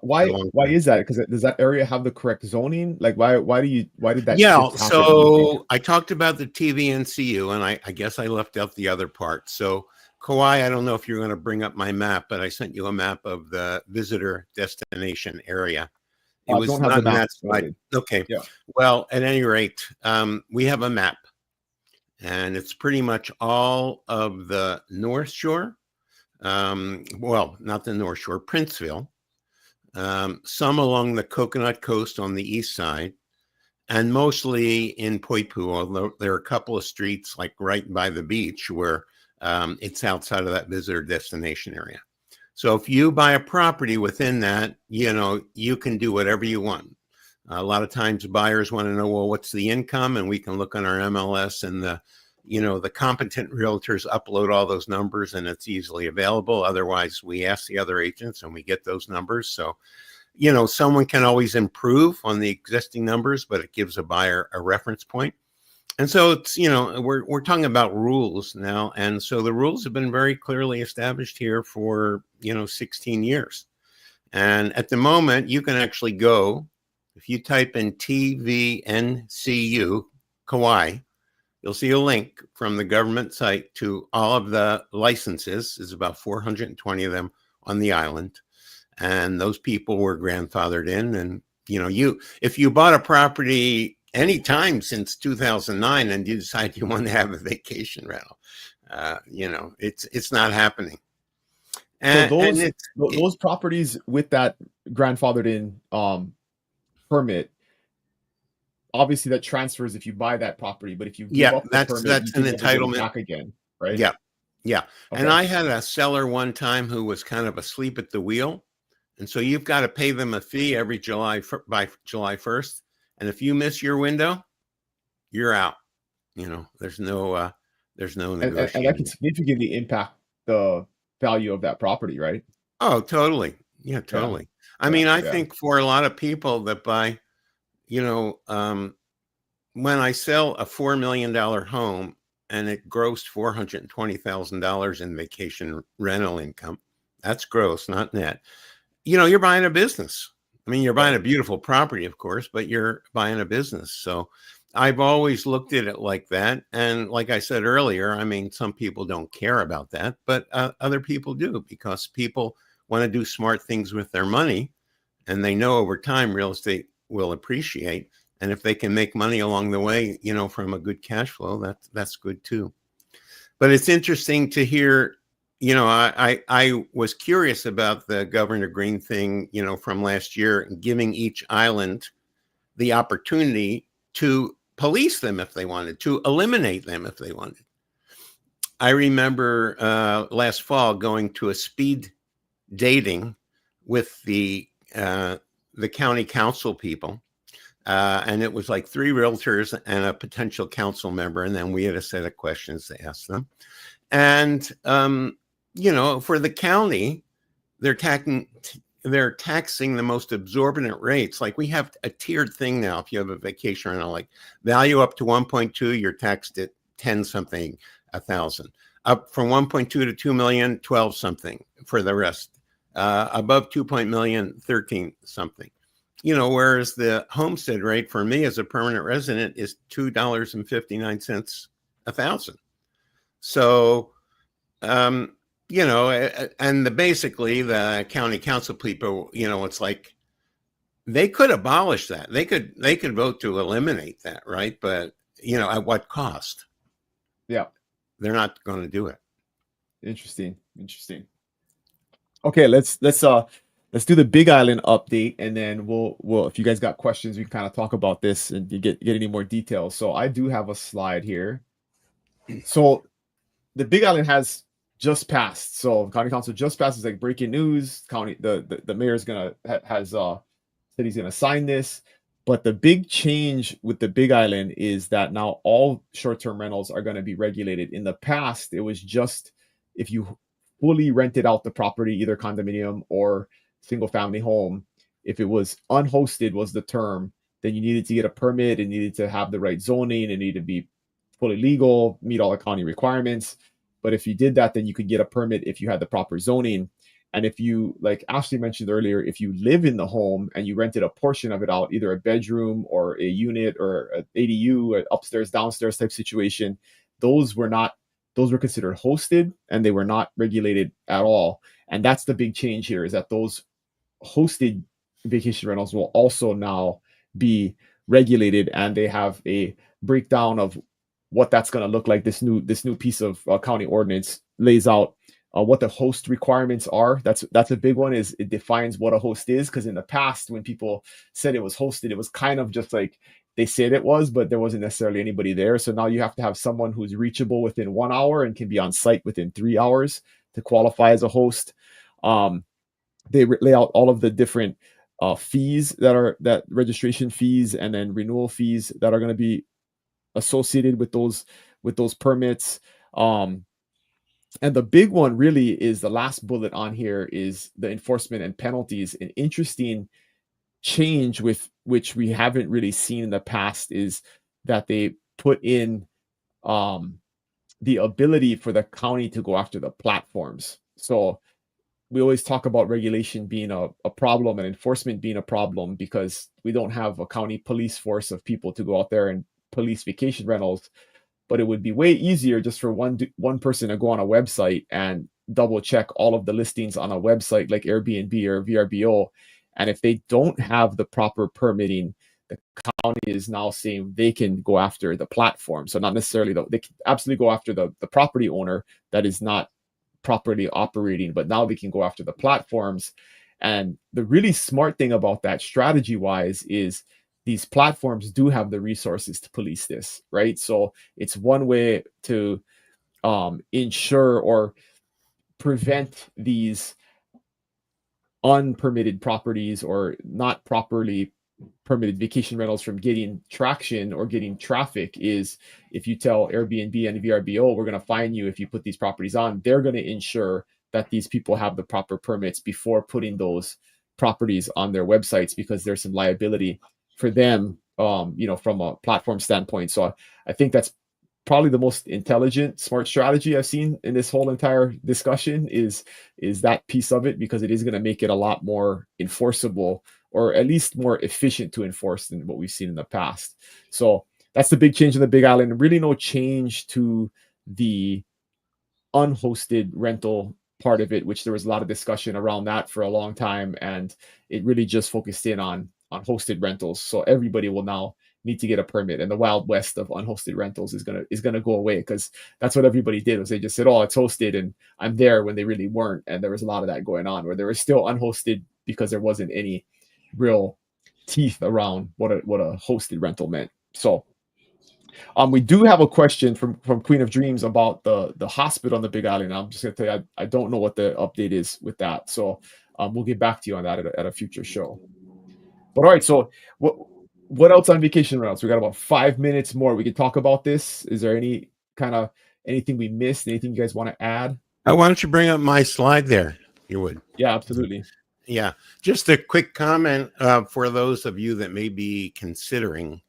Why is that? Because does that area have the correct zoning? Like, why did that Yeah, shift happen? so I talked about the TVNCU, and I guess I left out the other part. So Kauai, I don't know if you're going to bring up my map, but I sent you a map of the visitor destination area. It was don't have not the map. that slide. Okay. Yeah. Well, at any rate, we have a map, and it's pretty much all of the North Shore. Well, not the North Shore, Princeville. Some along the Coconut Coast on the east side, and mostly in Poipu, although there are a couple of streets like right by the beach where it's outside of that visitor destination area. So if you buy a property within that, you can do whatever you want. A lot of times buyers want to know, well, what's the income? And we can look on our MLS, and the competent realtors upload all those numbers, and it's easily available. Otherwise, we ask the other agents and we get those numbers. So, someone can always improve on the existing numbers, but it gives a buyer a reference point. And so it's, we're talking about rules now. And so the rules have been very clearly established here for, 16 years. And at the moment, you can actually go, if you type in TVNCU Kauai, you'll see a link from the government site to all of the licenses. There's about 420 of them on the island. And those people were grandfathered in, and If you bought a property anytime since 2009 and you decide you want to have a vacation rental, it's not happening. So those properties with that grandfathered in permit, obviously that transfers if you buy that property, but if you give up the permit, that's you can an never get it entitlement back again, right? Yeah. Okay. And I had a seller one time who was kind of asleep at the wheel. And so you've got to pay them a fee every by July 1st. And if you miss your window, you're out. There's no negotiating. And that can significantly impact the value of that property, right? Oh, totally. Yeah, totally. I mean, I think for a lot of people that buy, when I sell a $4 million home and it grossed $420,000 in vacation rental income, that's gross, not net. You're buying a business. I mean, you're buying a beautiful property, of course, but you're buying a business. So I've always looked at it like that. And like I said earlier, I mean, some people don't care about that, but other people do, because people want to do smart things with their money. And they know over time real estate will appreciate. And if they can make money along the way, from a good cash flow, that's good too. But it's interesting to hear, I was curious about the Governor Green thing, from last year, giving each island the opportunity to police them if they wanted, to eliminate them if they wanted. I remember last fall going to a speed dating with the county council people. And it was like 3 realtors and a potential council member. And then we had a set of questions to ask them. And, for the county, they're taxing the most exorbitant rates. Like we have a tiered thing now. If you have a vacation rental, like value up to 1.2, you're taxed at 10 something, 1,000. Up from 1.2 to 2 million, 12 something for the rest. Above 2 million, 13 something. Whereas the homestead rate for me as a permanent resident is $2.59 1,000. So, and basically the county council people, it's like they could abolish that. They could vote to eliminate that, right? But at what cost? Yeah, they're not going to do it. Interesting. Okay, let's do the Big Island update, and then we'll if you guys got questions, we can kind of talk about this and you get any more details. So I do have a slide here. So the Big Island has just passed. So county council just passed. It's like breaking news. The mayor's said he's gonna sign this. But the big change with the Big Island is that now all short-term rentals are going to be regulated. In the past, it was just if you fully rented out the property, either condominium or single family home, if it was unhosted was the term, then you needed to get a permit, it needed to have the right zoning, it needed to be fully legal, meet all the county requirements. But if you did that, then you could get a permit if you had the proper zoning. And if you, like Ashley mentioned earlier, if you live in the home and you rented a portion of it out, either a bedroom or a unit or an ADU, an upstairs, downstairs type situation, those were considered hosted and they were not regulated at all. And that's the big change here, is that those hosted vacation rentals will also now be regulated, and they have a breakdown of what that's going to look like. This new piece of county ordinance lays out what the host requirements are. That's a big one, is it defines what a host is, because in the past when people said it was hosted, it was kind of just like they said it was, but there wasn't necessarily anybody there. So now you have to have someone who's reachable within 1 hour and can be on site within 3 hours to qualify as a host. They lay out all of the different fees that registration fees and then renewal fees that are going to be associated with those permits. And the big one really is the last bullet on here, is the enforcement and penalties. An interesting change with which we haven't really seen in the past is that they put in the ability for the county to go after the platforms. So we always talk about regulation being a problem and enforcement being a problem because we don't have a county police force of people to go out there and police vacation rentals. But it would be way easier just for one person to go on a website and double check all of the listings on a website like Airbnb or VRBO And if they don't have the proper permitting, the county is now saying they can go after the platform. So not necessarily, they can absolutely go after the property owner that is not properly operating, but now they can go after the platforms. And the really smart thing about that strategy wise is these platforms do have the resources to police this, right? So it's one way to ensure or prevent these unpermitted properties or not properly permitted vacation rentals from getting traction or getting traffic. Is if you tell Airbnb and VRBO, we're going to fine you if you put these properties on, they're going to ensure that these people have the proper permits before putting those properties on their websites, because there's some liability for them, from a platform standpoint. So I think that's probably the most intelligent, smart strategy I've seen in this whole entire discussion is that piece of it, because it is going to make it a lot more enforceable, or at least more efficient to enforce than what we've seen in the past. So that's the big change in the Big Island. Really no change to the unhosted rental part of it, which there was a lot of discussion around that for a long time, and it really just focused in on hosted rentals. So everybody will now need to get a permit, and the wild west of unhosted rentals is gonna go away, because that's what everybody did, was they just said, oh, it's hosted and I'm there, when they really weren't. And there was a lot of that going on where there was still unhosted because there wasn't any real teeth around what a hosted rental meant. So we do have a question from Queen of Dreams about the hospital on the Big Island. I'm just gonna tell you, I don't know what the update is with that, so we'll get back to you on that at a future show. But all right, so what else on vacation rentals? We got about 5 minutes more. We can talk about this. Is there anything we missed? Anything you guys want to add? Why don't you bring up my slide there? You would. Yeah, absolutely. Yeah, just a quick comment for those of you that may be considering.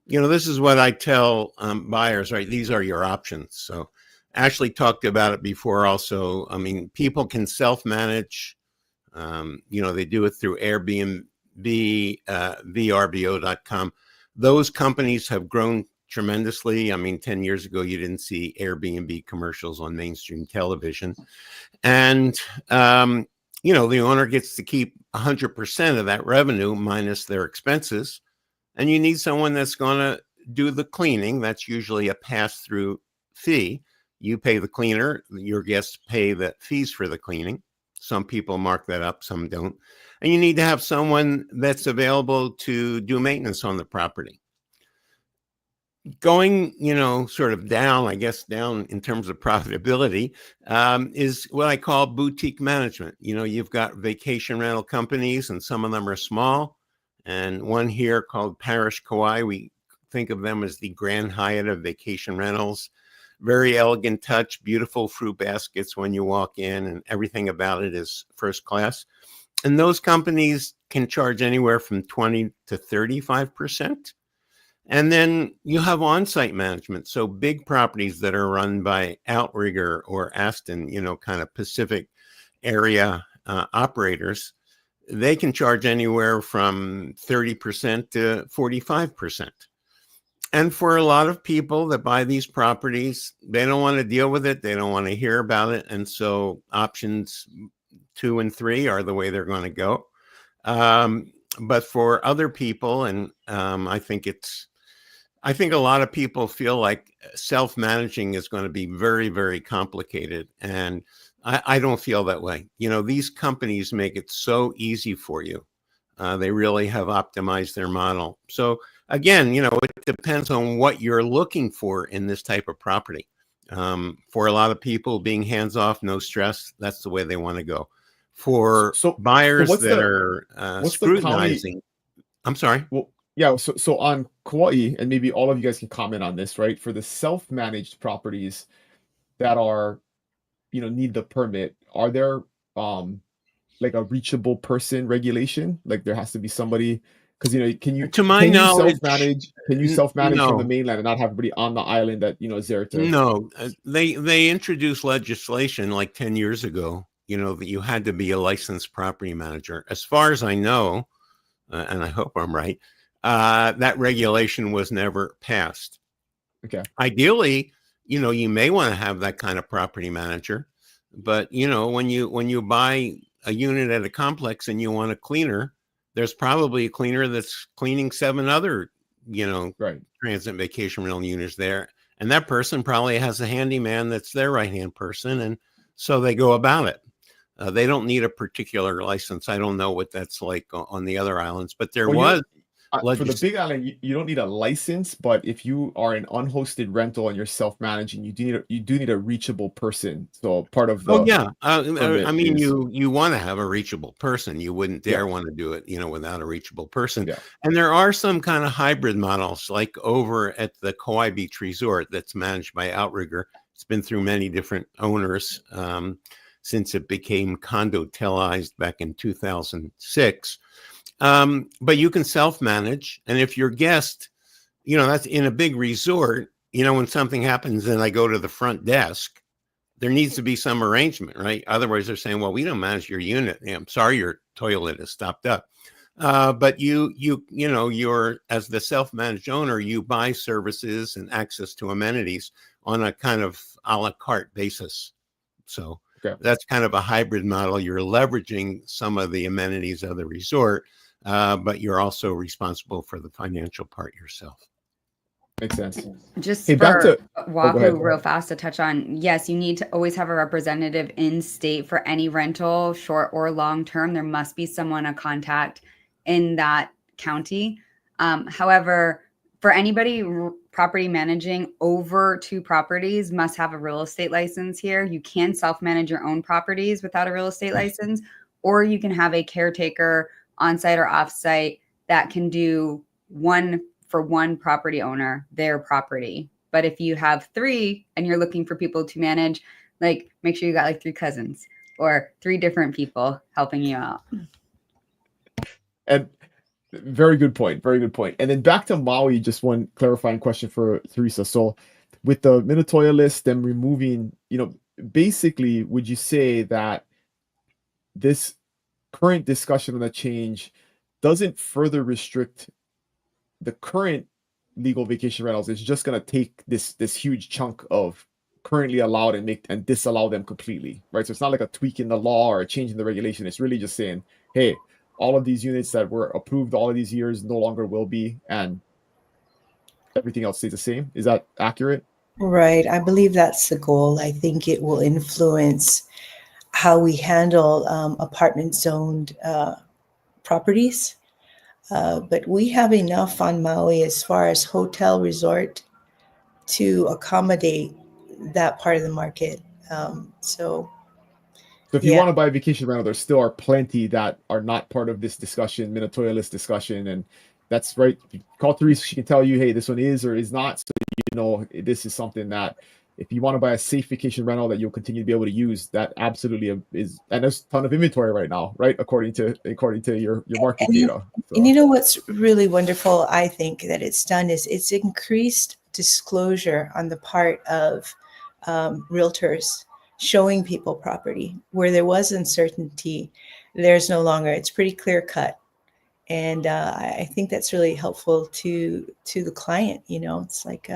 This is what I tell buyers, right? These are your options. So Ashley talked about it before also. I mean, people can self-manage. They do it through Airbnb, VRBO.com. Those companies have grown tremendously. I mean, 10 years ago, you didn't see Airbnb commercials on mainstream television. And, the owner gets to keep 100% of that revenue minus their expenses. And you need someone that's going to do the cleaning. That's usually a pass-through fee. You pay the cleaner, your guests pay the fees for the cleaning. Some people mark that up, some don't. And you need to have someone that's available to do maintenance on the property. Going, sort of down, I guess, down in terms of profitability is what I call boutique management. You've got vacation rental companies, and some of them are small. And one here called Parish Kauai, we think of them as the Grand Hyatt of vacation rentals. Very elegant touch, beautiful fruit baskets when you walk in, and everything about it is first class. And those companies can charge anywhere from 20 to 35%. And then you have on-site management. So big properties that are run by Outrigger or Aston, kind of Pacific area operators, they can charge anywhere from 30% to 45%. And for a lot of people that buy these properties, they don't want to deal with it. They don't want to hear about it. And so options 2 and 3 are the way they're going to go. But for other people, and I think a lot of people feel like self-managing is going to be very, very complicated. And I don't feel that way. These companies make it so easy for you. They really have optimized their model. So again, it depends on what you're looking for in this type of property. For a lot of people, being hands-off, no stress, that's the way they want to go. For buyers that are scrutinizing, I'm sorry. Well, yeah. So on Kauai, and maybe all of you guys can comment on this, right? For the self-managed properties that are, need the permit, are there like a reachable person regulation? Like there has to be somebody, because can you, to my knowledge, can you self-manage from the mainland and not have everybody on the island that is there to? No, they introduced legislation like 10 years ago, that you had to be a licensed property manager. As far as I know, and I hope I'm right, that regulation was never passed. Okay. Ideally, you may want to have that kind of property manager, but when you buy a unit at a complex and you want a cleaner, there's probably a cleaner that's cleaning 7 other, Right. transit vacation rental units there. And that person probably has a handyman that's their right-hand person. And so they go about it. They don't need a particular license. I don't know what that's like on the other islands, but there was for the Big Island, you don't need a license, but if you are an unhosted rental and you're self-managing, you do need a reachable person. So part of the I mean, is, you want to have a reachable person. You wouldn't dare want to do it, without a reachable person. Yeah. And there are some kind of hybrid models, like over at the Kauai Beach Resort that's managed by Outrigger. It's been through many different owners since it became condotelized back in 2006. But you can self-manage. And if your guest, that's in a big resort, when something happens and I go to the front desk, there needs to be some arrangement, right? Otherwise they're saying, well, we don't manage your unit. I'm sorry, your toilet is stopped up. But you're, as the self-managed owner, you buy services and access to amenities on a kind of a la carte basis. So that's kind of a hybrid model. You're leveraging some of the amenities of the resort, but you're also responsible for the financial part yourself. Makes sense. Just Hey, back for to Oahu, real fast to touch on, yes, you need to always have a representative in state for any rental, short or long term. There must be someone a contact in that county. However, for anybody property managing over 2 properties must have a real estate license here. You can self-manage your own properties without a real estate license, or you can have a caretaker on-site or off-site that can do one property owner, their property. But if you have 3 and you're looking for people to manage, like, make sure you got like 3 cousins or 3 different people helping you out. And very good point. Very good point. And then back to Maui, just one clarifying question for Teresa. So with the Minatoya list, them removing, basically, would you say that this current discussion on the change doesn't further restrict the current legal vacation rentals? It's just going to take this huge chunk of currently allowed and disallow them completely, right? So it's not like a tweak in the law or a change in the regulation. It's really just saying, hey, all of these units that were approved all of these years no longer will be, and everything else stays the same. Is that accurate? Right. I believe that's the goal. I think it will influence how we handle apartment zoned properties. But we have enough on Maui as far as hotel resort to accommodate that part of the market. So if you want to buy a vacation rental, there still are plenty that are not part of this discussion, Minatoya list discussion. And that's right. If you call Teresa, she can tell you, hey, this one is or is not. So this is something that if you want to buy a safe vacation rental that you'll continue to be able to use, that absolutely is. And there's a ton of inventory right now, right? According to your market data. And you know what's really wonderful, I think, that it's done is it's increased disclosure on the part of realtors, showing people property where there was uncertainty. There's no longer. It's pretty clear cut. And I think that's really helpful to the client. It's like,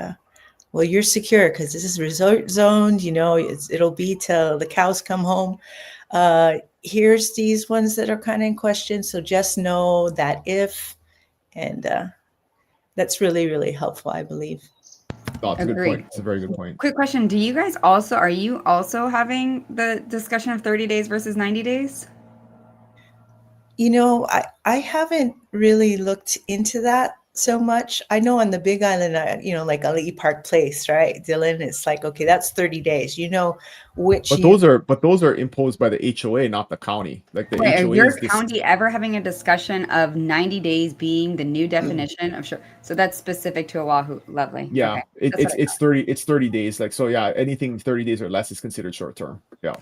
well, you're secure because this is resort zoned. It'll be till the cows come home. Here's these ones that are kind of in question. So just know that if, and that's really, really helpful, I believe. Oh, it's a good point. It's a very good point. Quick question. Are you also having the discussion of 30 days versus 90 days? I haven't really looked into that so much. I know on the Big Island, like Ali'i Park Place, right, Dylan? It's like, okay, that's 30 days. But those are imposed by the HOA, not the county. Like the HOA. Are your county ever having a discussion of 90 days being the new definition of sure? So that's specific to Oahu. Lovely. Yeah, okay. It's 30 days. Like, so yeah, anything 30 days or less is considered short term. Yeah.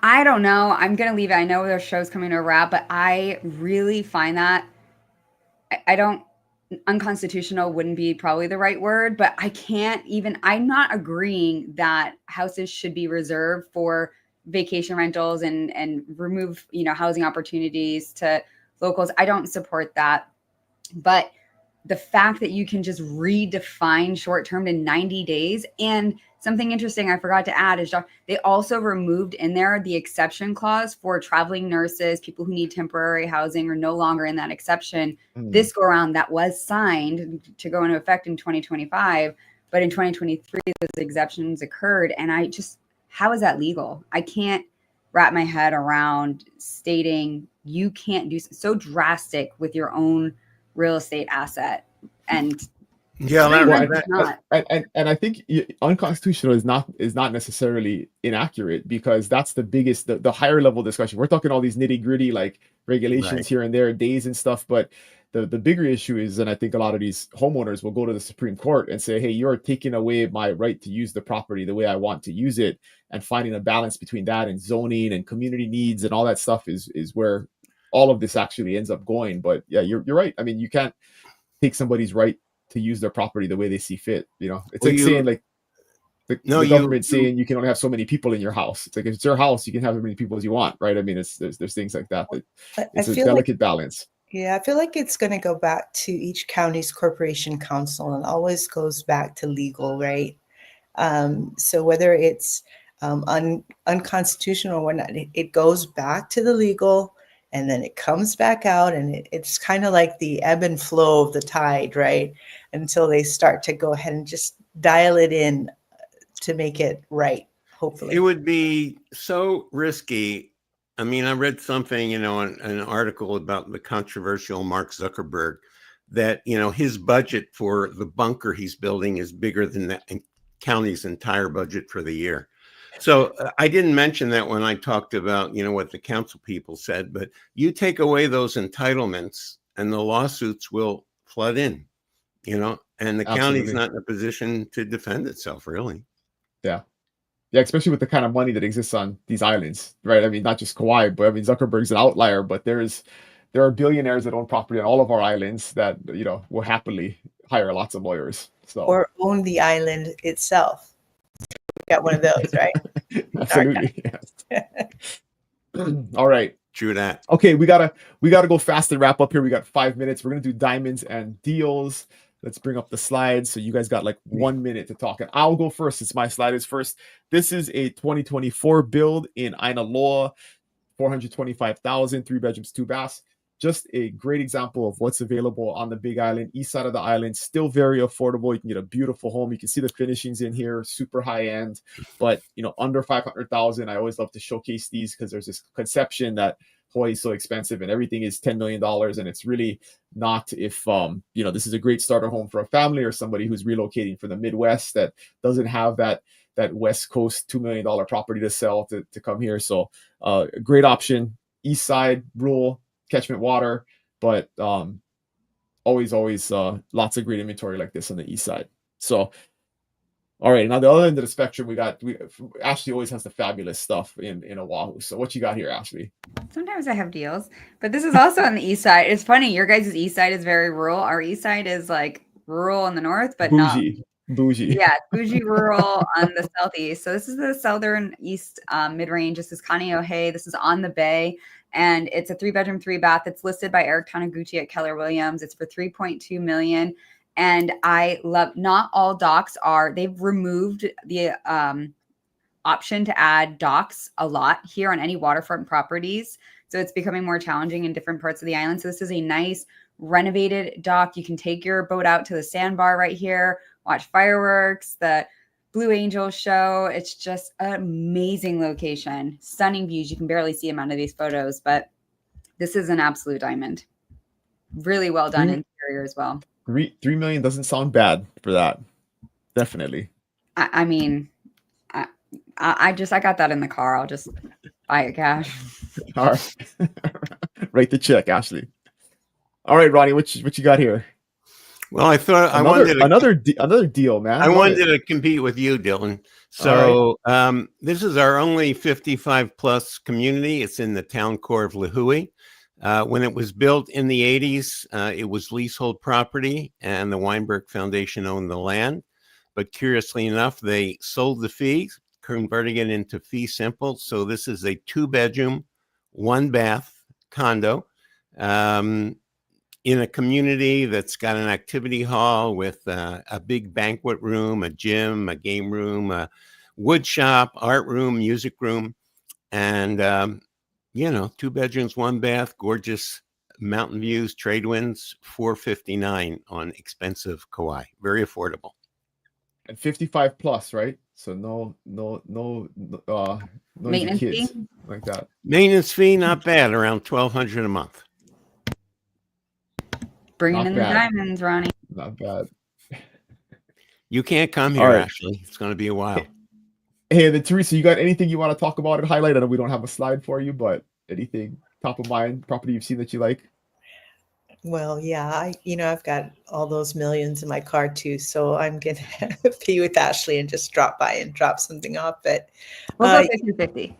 I don't know. I'm gonna leave it. I know their show's coming to a wrap, but I really find that I don't. Unconstitutional wouldn't be probably the right word, but I'm not agreeing that houses should be reserved for vacation rentals and remove, housing opportunities to locals. I don't support that. But the fact that you can just redefine short-term to 90 days and something interesting I forgot to add is they also removed in there the exception clause for traveling nurses, people who need temporary housing are no longer in that exception. This go around that was signed to go into effect in 2025, but in 2023 those exceptions occurred, and how is that legal? I can't wrap my head around stating you can't do so drastic with your own real estate asset. And and I think unconstitutional is not necessarily inaccurate, because that's the biggest, the higher level discussion. We're talking all these nitty gritty like regulations here and there, days and stuff, but the bigger issue is, and I think a lot of these homeowners will go to the Supreme Court and say, hey, you're taking away my right to use the property the way I want to use it, and finding a balance between that and zoning and community needs and all that stuff is where all of this actually ends up going. But yeah, you're right. I mean, you can't take somebody's right to use their property the way they see fit. It's like saying like the government saying you can only have so many people in your house. It's like, if it's your house, you can have as many people as you want, right? I mean, there's things like that. It's a delicate balance. Yeah, I feel like it's going to go back to each county's corporation council, and always goes back to legal, right? So whether it's unconstitutional or not, it goes back to the legal, and then it comes back out, and it's kind of like the ebb and flow of the tide, right? Until they start to go ahead and just dial it in to make it right, hopefully. It would be so risky. I mean, I read something, an article about the controversial Mark Zuckerberg, that, his budget for the bunker he's building is bigger than the county's entire budget for the year. So I didn't mention that when I talked about, what the council people said, but you take away those entitlements and the lawsuits will flood in, and the county's not in a position to defend itself, really. Yeah. Yeah, especially with the kind of money that exists on these islands, right? I mean, not just Kauai, but I mean, Zuckerberg's an outlier, but there are billionaires that own property on all of our islands that, will happily hire lots of lawyers. So, or own the island itself. We got one of those, right? Absolutely. Yes. All right. True that. Okay, we gotta go fast and wrap up here. We got 5 minutes. We're gonna do diamonds and deals. Let's bring up the slides. So you guys got like 1 minute to talk. And I'll go first since my slide is first. This is a 2024 build in Ainaloa, 425,000, 3 bedrooms, 2 baths. Just a great example of what's available on the Big Island, east side of the island. Still very affordable. You can get a beautiful home. You can see the finishings in here, super high end, but under 500,000. I always love to showcase these because there's this conception that Hawaii is so expensive and everything is $10 million. And it's really not. If, this is a great starter home for a family or somebody who's relocating from the Midwest that doesn't have that West Coast $2 million property to sell to come here. So a great option. East side, rural, catchment water, but always lots of great inventory like this on the east side. So all right, now the other end of the spectrum, Ashley always has the fabulous stuff in Oahu. So what you got here, Ashley? Sometimes I have deals, but this is also on the east side. It's funny, your guys' east side is very rural. Our east side is like rural in the north, but bougie. Yeah, bougie rural on the southeast. So this is the southern east mid-range. This is Kane'ohe. This is on the bay. And it's a 3-bedroom, 3-bath. It's listed by Eric Taniguchi at Keller Williams. It's for $3.2 million. And I love, not all docks they've removed the option to add docks a lot here on any waterfront properties. So it's becoming more challenging in different parts of the island. So this is a nice renovated dock. You can take your boat out to the sandbar right here, watch fireworks, the Blue Angels show. It's just an amazing location. Stunning views. You can barely see them out of these photos, but this is an absolute diamond. Really well done interior as well. $3 million doesn't sound bad for that. Definitely. I mean, I got that in the car. I'll just buy it cash. All right. Write the check, Ashley. All right, Ronnie, what you got here? Well, I thought another deal, man. I wanted to compete with you, Dylan. So this is our only 55 plus community. It's in the town core of Lihue. When it was built in the 80s, it was leasehold property and the Weinberg Foundation owned the land. But curiously enough, they sold the fee, converting it into fee simple. So this is a 2-bedroom, 1-bath condo. in a community that's got an activity hall with a big banquet room, a gym, a game room, a wood shop, art room, music room, and 2 bedrooms, 1 bath, gorgeous mountain views, trade winds, $459 on expensive Kauai. Very affordable. And 55 plus, right? So no noisy Maintenance kids fee? like that. Maintenance fee, not bad, around $1,200 a month. Bringing Not in the bad. diamonds, Ronnie. Not bad. You can't come All here, right. Ashley. It's going to be a while. Hey, then Teresa, you got anything you want to talk about and highlight? I know we don't have a slide for you, but anything top of mind, property you've seen that you like? Well, yeah, I've got all those millions in my car too, so I'm gonna be with Ashley and just drop by and drop something off. But We'll go 50-50.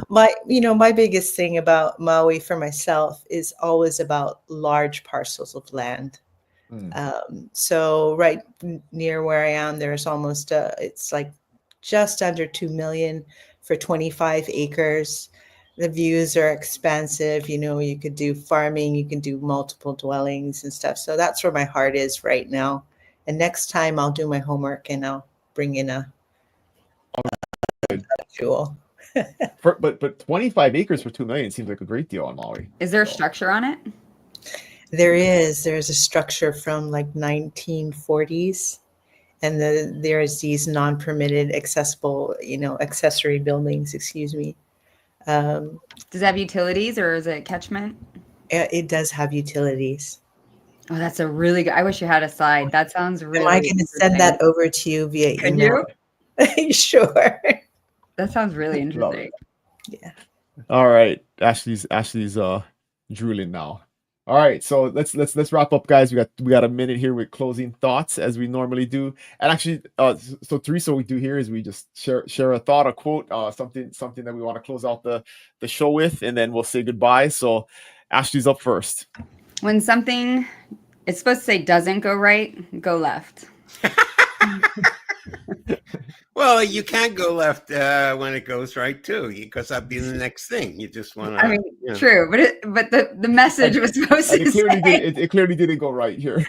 my biggest thing about Maui for myself is always about large parcels of land. So right near where I am, there's almost it's like just under 2 million for 25 acres. The views are expansive. You could do farming, you can do multiple dwellings and stuff. So that's where my heart is right now. And next time I'll do my homework and I'll bring in a jewel. But 25 acres for 2 million seems like a great deal on Maui. Is there a structure on it? There's a structure from like 1940s, and there's these non-permitted accessory buildings, excuse me. Does it have utilities or is it catchment? It does have utilities. Oh, that's a really good. I wish you had a slide. That sounds really. Am I going to send that over to you via email? You? Sure. That sounds really interesting. Yeah. All right, Ashley's drooling now. All right, so let's wrap up, guys. We got a minute here with closing thoughts as we normally do. And actually, so Teresa, what we do here is we just share a thought, a quote, something that we want to close out the show with, and then we'll say goodbye. So Ashley's up first. When something it's supposed to say doesn't go right, go left. Well, you can't go left when it goes right too, because that'd be the next thing. You just want to. I mean, true, but the message was supposed to say. It clearly didn't go right here.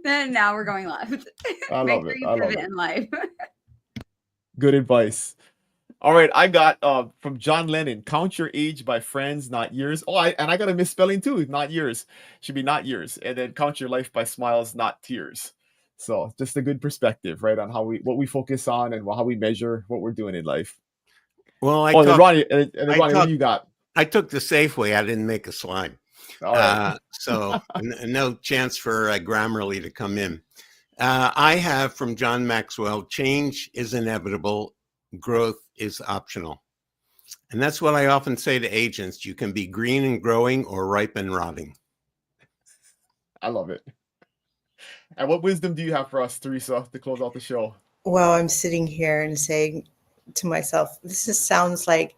Then now we're going left. I love it. I love it. In life. Good advice. All right, I got from John Lennon. Count your age by friends, not years. Oh, I got a misspelling too. Not years. Should be not years. And then count your life by smiles, not tears. So just a good perspective, right, on what we focus on and how we measure what we're doing in life. Well, Ronnie, what do you got? I took the safe way. I didn't make a slide. All right. So no chance for Grammarly to come in. I have from John Maxwell, change is inevitable, growth is optional. And that's what I often say to agents. You can be green and growing or ripe and rotting. I love it. And what wisdom do you have for us, Teresa, to close out the show? Well, I'm sitting here and saying to myself, this sounds like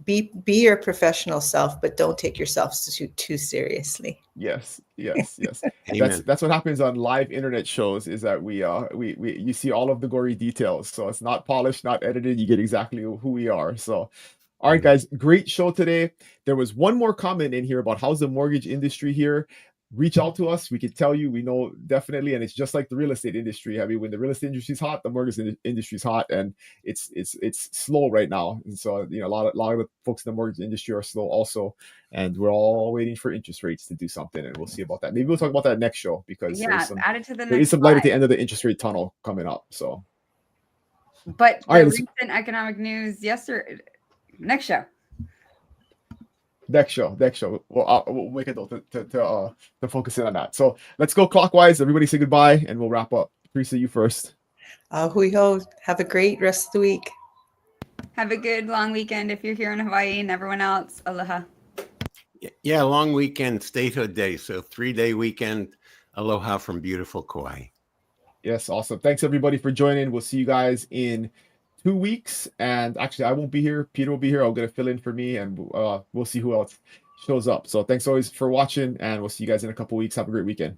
be your professional self, but don't take yourself too seriously. Yes. That's what happens on live internet shows, is that you see all of the gory details. So it's not polished, not edited. You get exactly who we are. So, all right, guys, great show today. There was one more comment in here about how's the mortgage industry here. Reach out to us. We can tell you. We know definitely, and it's just like the real estate industry. I mean, when the real estate industry is hot, the mortgage industry is hot, and it's slow right now. And so, a lot of the folks in the mortgage industry are slow also, and we're all waiting for interest rates to do something, and we'll see about that. Maybe we'll talk about that next show, because add it to the there is some light at the end of the interest rate tunnel coming up. So, but the recent economic news yesterday. Next show. We'll make a note to focus in on that. So let's go clockwise. Everybody say goodbye, and we'll wrap up. Teresa, you first. Hui ho. Have a great rest of the week. Have a good long weekend if you're here in Hawaii, and everyone else. Aloha. Yeah, long weekend, statehood day. So 3-day weekend. Aloha from beautiful Kauai. Yes, awesome. Thanks everybody for joining. We'll see you guys in 2 weeks, and actually I won't be here. Peter will be here. I'm gonna fill in for me, and we'll see who else shows up. So thanks always for watching, and we'll see you guys in a couple weeks. Have a great weekend.